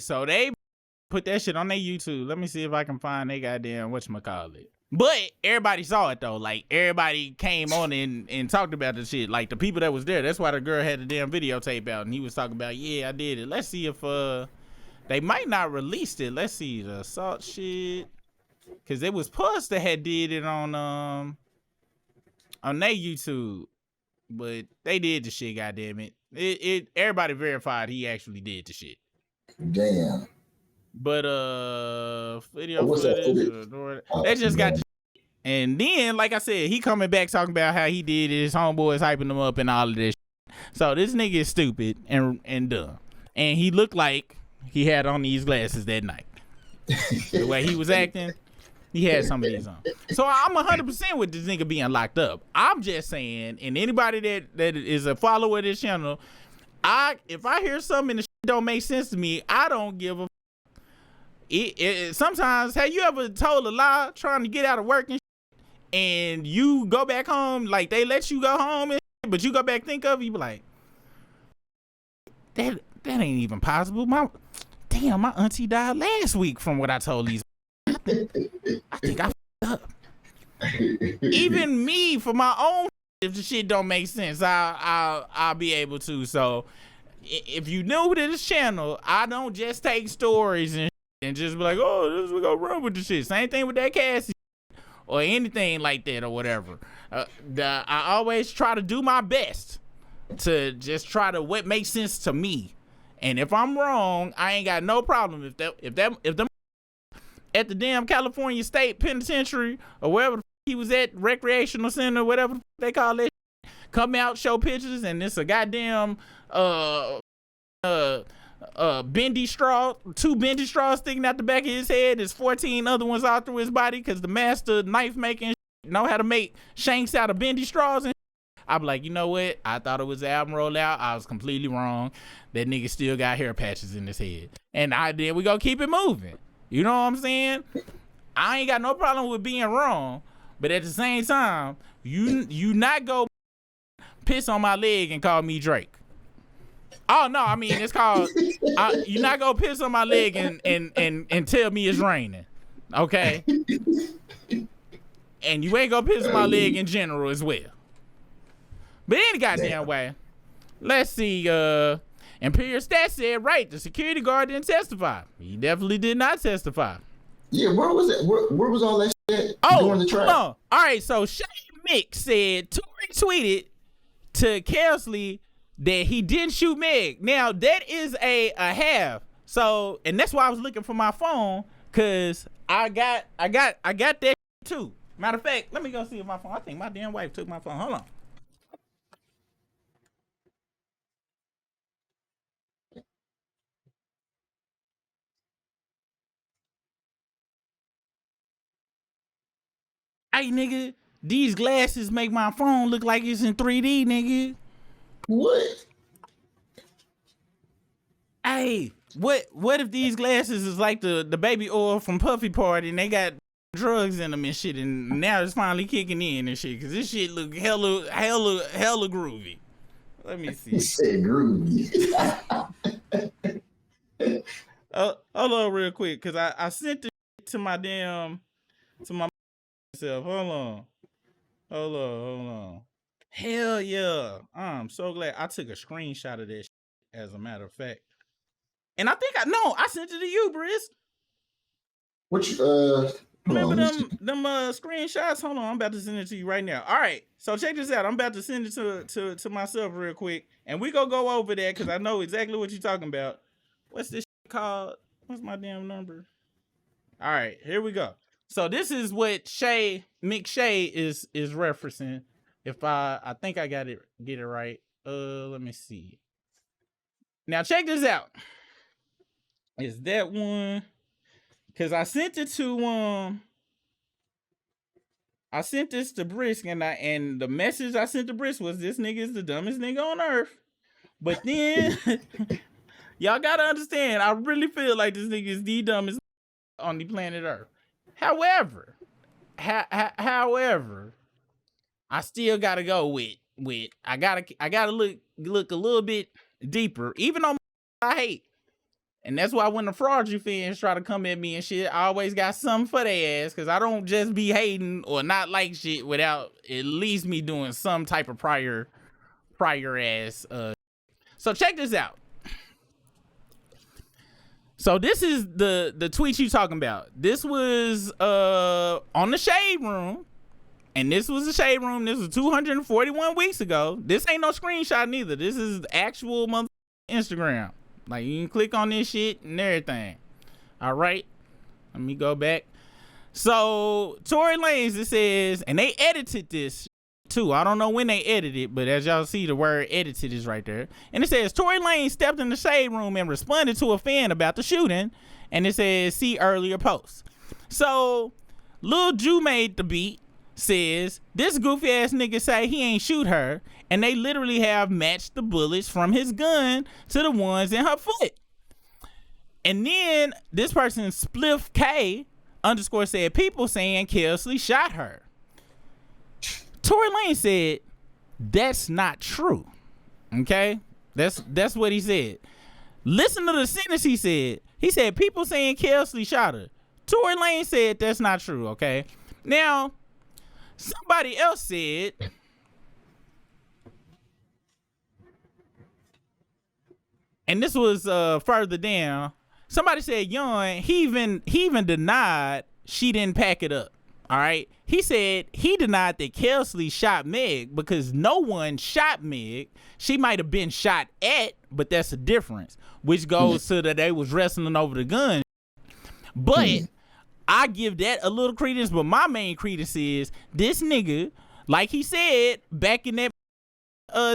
put that shit on their YouTube. Let me see if I can find they goddamn whatchamacallit. But everybody saw it though. Like everybody came on and talked about the shit. Like the people that was there. That's why the girl had the damn videotape out and he was talking about, yeah, I did it. Let's see if they might not released it. Let's see the assault shit. Cause it was Puss that had did it on their YouTube. But they did the shit, goddamn it. Everybody verified he actually did the shit. Damn. But video footage, they just got the shit. And then, like I said, he coming back talking about how he did it, his homeboys hyping him up and all of this shit. So this nigga is stupid and dumb. And he looked like he had on these glasses that night. The way he was acting, he had some of these on. So I'm 100% with this nigga being locked up. I'm just saying, and anybody that is a follower of this channel, if I hear something and the shit don't make sense to me, I don't give a sometimes, have you ever told a lie trying to get out of work and shit, and you go back home, like they let you go home and shit, but you go back think of it, you be like, that ain't even possible. My auntie died last week from what I told these. I think I f***ed up. Even me, for my own, if the shit don't make sense, I'll be able to. So if you new to this channel, I don't just take stories and just be like, oh, we gonna run with the shit. Same thing with that Cassie or anything like that or whatever. I always try to do my best to just try to what makes sense to me. And if I'm wrong, I ain't got no problem if them at the damn California State Penitentiary or wherever he was at, recreational center, whatever they call it, come out, show pictures, and it's a goddamn bendy straw, 2 bendy straws sticking out the back of his head. There's 14 other ones out through his body because the master knife making know how to make shanks out of bendy straws and I'm like, you know what? I thought it was the album rollout. I was completely wrong. That nigga still got hair patches in his head. And we gonna keep it moving. You know what I'm saying? I ain't got no problem with being wrong, but at the same time, you not go piss on my leg and call me Drake. Oh no, I mean it's called you not go piss on my leg and tell me it's raining. Okay? And you ain't gonna piss on my leg in general as well. But any goddamn way, let's see. Imperial Stat said right, the security guard didn't testify. He definitely did not testify. Yeah, where was it? Where was all that shit during the trial? All right, so Shay Mick said Tory tweeted to Kelsey that he didn't shoot Meg. Now that is a half. So, and that's why I was looking for my phone, cause I got that too. Matter of fact, let me go see if my phone. I think my damn wife took my phone. Hold on. Hey, nigga, these glasses make my phone look like it's in 3D, nigga. What? Hey, what if these glasses is like the baby oil from Puffy Party and they got drugs in them and shit, and now it's finally kicking in and shit, cause this shit look hella groovy. Let me see. You said groovy. Hold on real quick, cause I sent it to my myself. Hold on. Hell yeah. I'm so glad I took a screenshot of that shit, as a matter of fact. And I think I sent it to you, Briz. Which remember them screenshots? Hold on, I'm about to send it to you right now. All right, so check this out. I'm about to send it to myself real quick, and we gonna go over that because I know exactly what you're talking about. What's this shit called? What's my damn number? All right, here we go. So this is what Mick Shay is referencing. If I think I get it right. Let me see. Now check this out. Is that one? Cause I sent it to I sent this to Brisk, and the message I sent to Brisk was, this nigga is the dumbest nigga on earth. But then y'all gotta understand, I really feel like this nigga is the dumbest on the planet Earth. However, I still gotta go with I gotta look a little bit deeper, even though I hate. And that's why when the fraudulent fans try to come at me and shit, I always got something for their ass, because I don't just be hating or not like shit without at least me doing some type of prior ass. So check this out. So this is the tweet you talking about. This was on the Shade Room. And this was the Shade Room. This was 241 weeks ago. This ain't no screenshot neither. This is actual Instagram. Like, you can click on this shit and everything. All right. Let me go back. So, Tory Lanez, it says, and they edited this too. I don't know when they edited it, but as y'all see, the word edited is right there. And it says, Tory Lanez stepped in the Shade Room and responded to a fan about the shooting. And it says, see earlier posts. So, Lil Ju made the beat. Says, this goofy ass nigga say he ain't shoot her, and they literally have matched the bullets from his gun to the ones in her foot. And then this person, Spliff K _ said, people saying Kelsey shot her. Tory Lanez said, that's not true. Okay? That's what he said. Listen to the sentence he said. He said, people saying Kelsey shot her. Tory Lanez said that's not true, okay? Now, somebody else said, and this was further down, somebody said, he even denied she didn't pack it up. All right. He said he denied that Kelsey shot Meg because no one shot Meg. She might have been shot at, but that's a difference, which goes to that they was wrestling over the gun. But I give that a little credence, but my main credence is this nigga, like he said back in that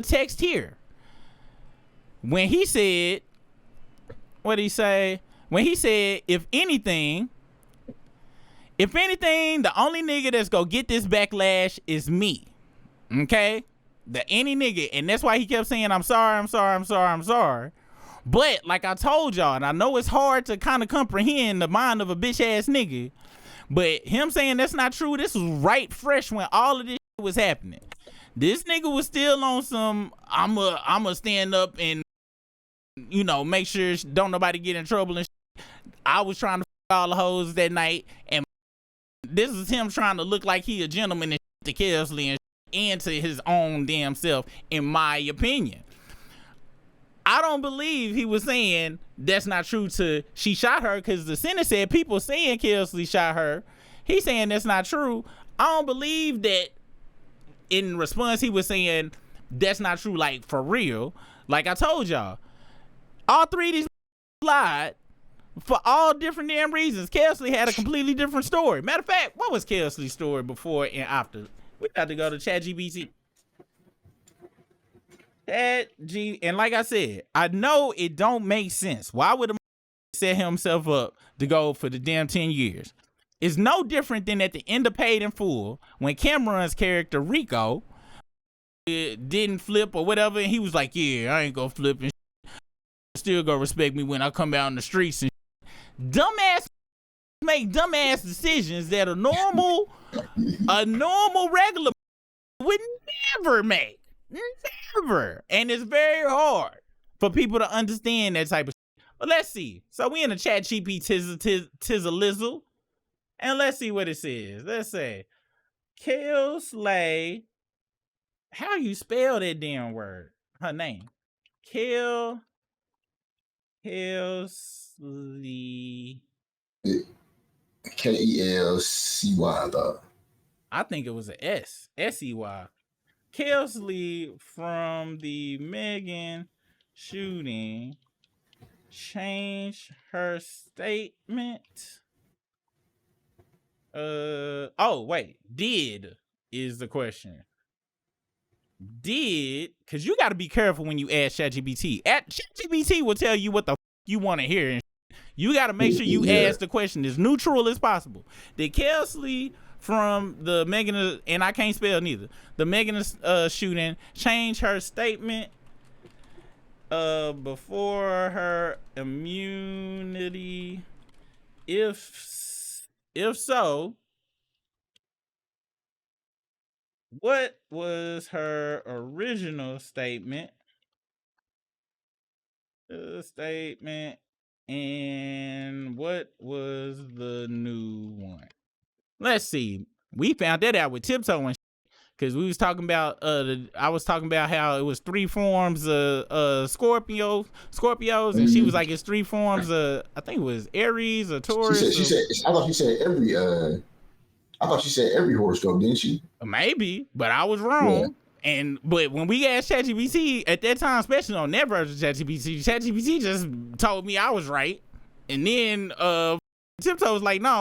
text here, when he said, what did he say? When he said, if anything, the only nigga that's gonna get this backlash is me. Okay? Any nigga. And that's why he kept saying, I'm sorry. But like I told y'all, and I know it's hard to kind of comprehend the mind of a bitch ass nigga, but him saying that's not true, this was right fresh when all of this shit was happening. This nigga was still on some, I'ma stand up and, make sure don't nobody get in trouble and shit. I was trying to all the hoes that night, and this is him trying to look like he a gentleman and to Kelsey and to his own damn self, in my opinion. I don't believe he was saying that's not true to she shot her, because the sentence said people saying Kelsey shot her. He's saying that's not true. I don't believe that in response, he was saying that's not true, like for real. Like I told y'all, all three of these lied for all different damn reasons. Kelsey had a completely different story. Matter of fact, what was Kelsey's story before and after? We got to go to ChatGPT. And like I said, I know it don't make sense. Why would a set himself up to go for the damn 10 years? It's no different than at the end of Paid in Full when Cameron's character Rico didn't flip or whatever, and he was like, yeah, I ain't gonna flip and still gonna respect me when I come out in the streets and dumbass make dumbass decisions that a normal regular would never make. Never. And it's very hard for people to understand that type of shit. But let's see. So we in the chat tizzle, and let's see what it says. Let's say Kelsey. How you spell that damn word? Her name. Kelsey. Kelsey, though. I think it was a S. S-E-Y. Kelsey from the Megan shooting changed her statement. Oh, wait. Did is the question. Did, because you got to be careful when you ask ChatGPT. ChatGPT will tell you what the you want to hear. And you got to make sure you ask the question as neutral as possible. Did Kelsey from the Megan, and I can't spell neither, the Megan shooting change her statement before her immunity? If so, what was her original statement? And what was the new one? Let's see. We found that out with Tiptoe and because we was talking about I was talking about how it was 3 forms of Scorpios, and she was like, it's 3 forms of, I think it was Aries or Taurus. I thought she said every horoscope, didn't she? Maybe, but I was wrong. Yeah. But when we asked ChatGPT at that time, especially on that version of ChatGPT just told me I was right. And then Tiptoe was like, no,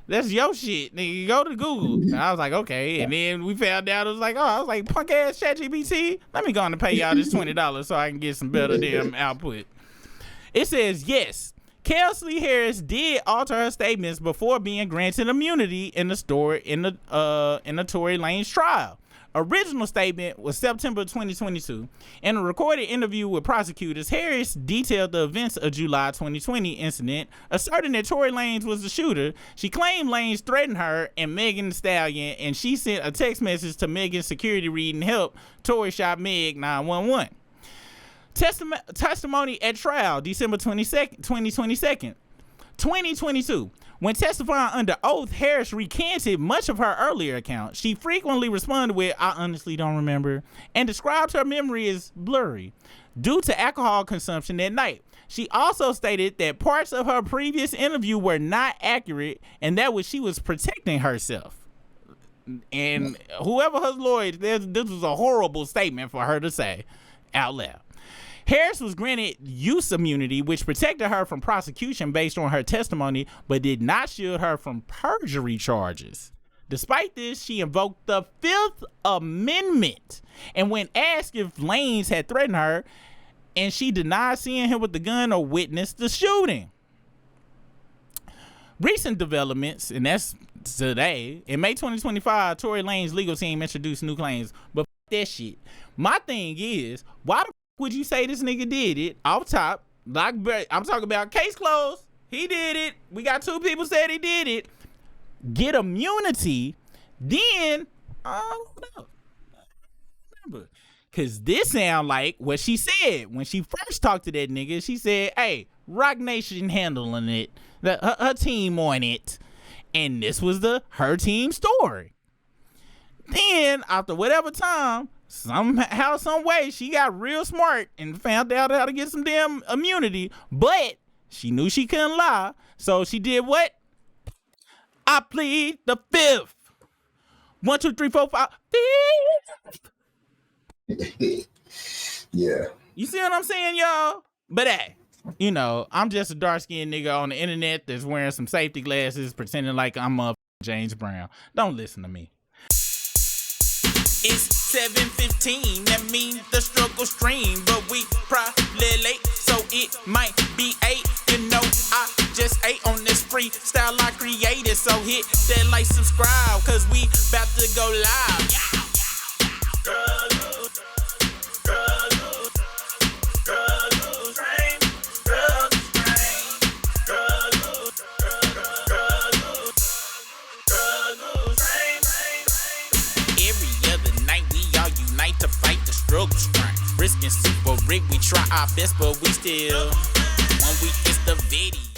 that's your shit, nigga. Go to Google. And I was like, okay. And then we found out it was like, I was like, punk ass ChatGPT, let me go on and pay y'all this $20 so I can get some better damn output. It says, yes, Kelsey Harris did alter her statements before being granted immunity in the Tory Lanez trial. Original statement was September 2022. In a recorded interview with prosecutors, Harris detailed the events of July 2020 incident, asserting that Tory Lanez was the shooter. She claimed Lanez threatened her and Megan Thee Stallion, and she sent a text message to Megan's security reading, "Help, Tory shot Meg, 911." Testimony at trial, December 22nd, 2022. When testifying under oath, Harris recanted much of her earlier account. She frequently responded with, "I honestly don't remember," and described her memory as blurry due to alcohol consumption that night. She also stated that parts of her previous interview were not accurate and that she was protecting herself. And whoever her lawyer, this was a horrible statement for her to say out loud. Harris was granted use immunity, which protected her from prosecution based on her testimony, but did not shield her from perjury charges. Despite this, she invoked the Fifth Amendment, and when asked if Lanez had threatened her, and she denied seeing him with the gun or witnessed the shooting. Recent developments, and that's today, in May 2025, Tory Lanez legal team introduced new claims, but that shit. My thing is, why the would you say this nigga did it off top? Like, I'm talking about case closed. He did it. We got 2 people said he did it. Get immunity. Then, I don't know. Remember. Because this sound like what she said when she first talked to that nigga. She said, hey, Rock Nation handling it. Her team on it. And this was her team story. Then, after whatever time, somehow, some way, she got real smart and found out how to get some damn immunity, but she knew she couldn't lie, so she did what? I plead the 5th. 1, 2, 3, 4, 5. Yeah. You see what I'm saying, y'all? But hey, you know, I'm just a dark-skinned nigga on the internet that's wearing some safety glasses, pretending like I'm James Brown. Don't listen to me. It's 7:15, that means the struggle stream, but we probably late, so it might be 8. You know, I just ate on this freestyle I created, so hit that like, subscribe, cause we about to go live. Struggle strain, risking super rig. We try our best, but we still, when we get the video.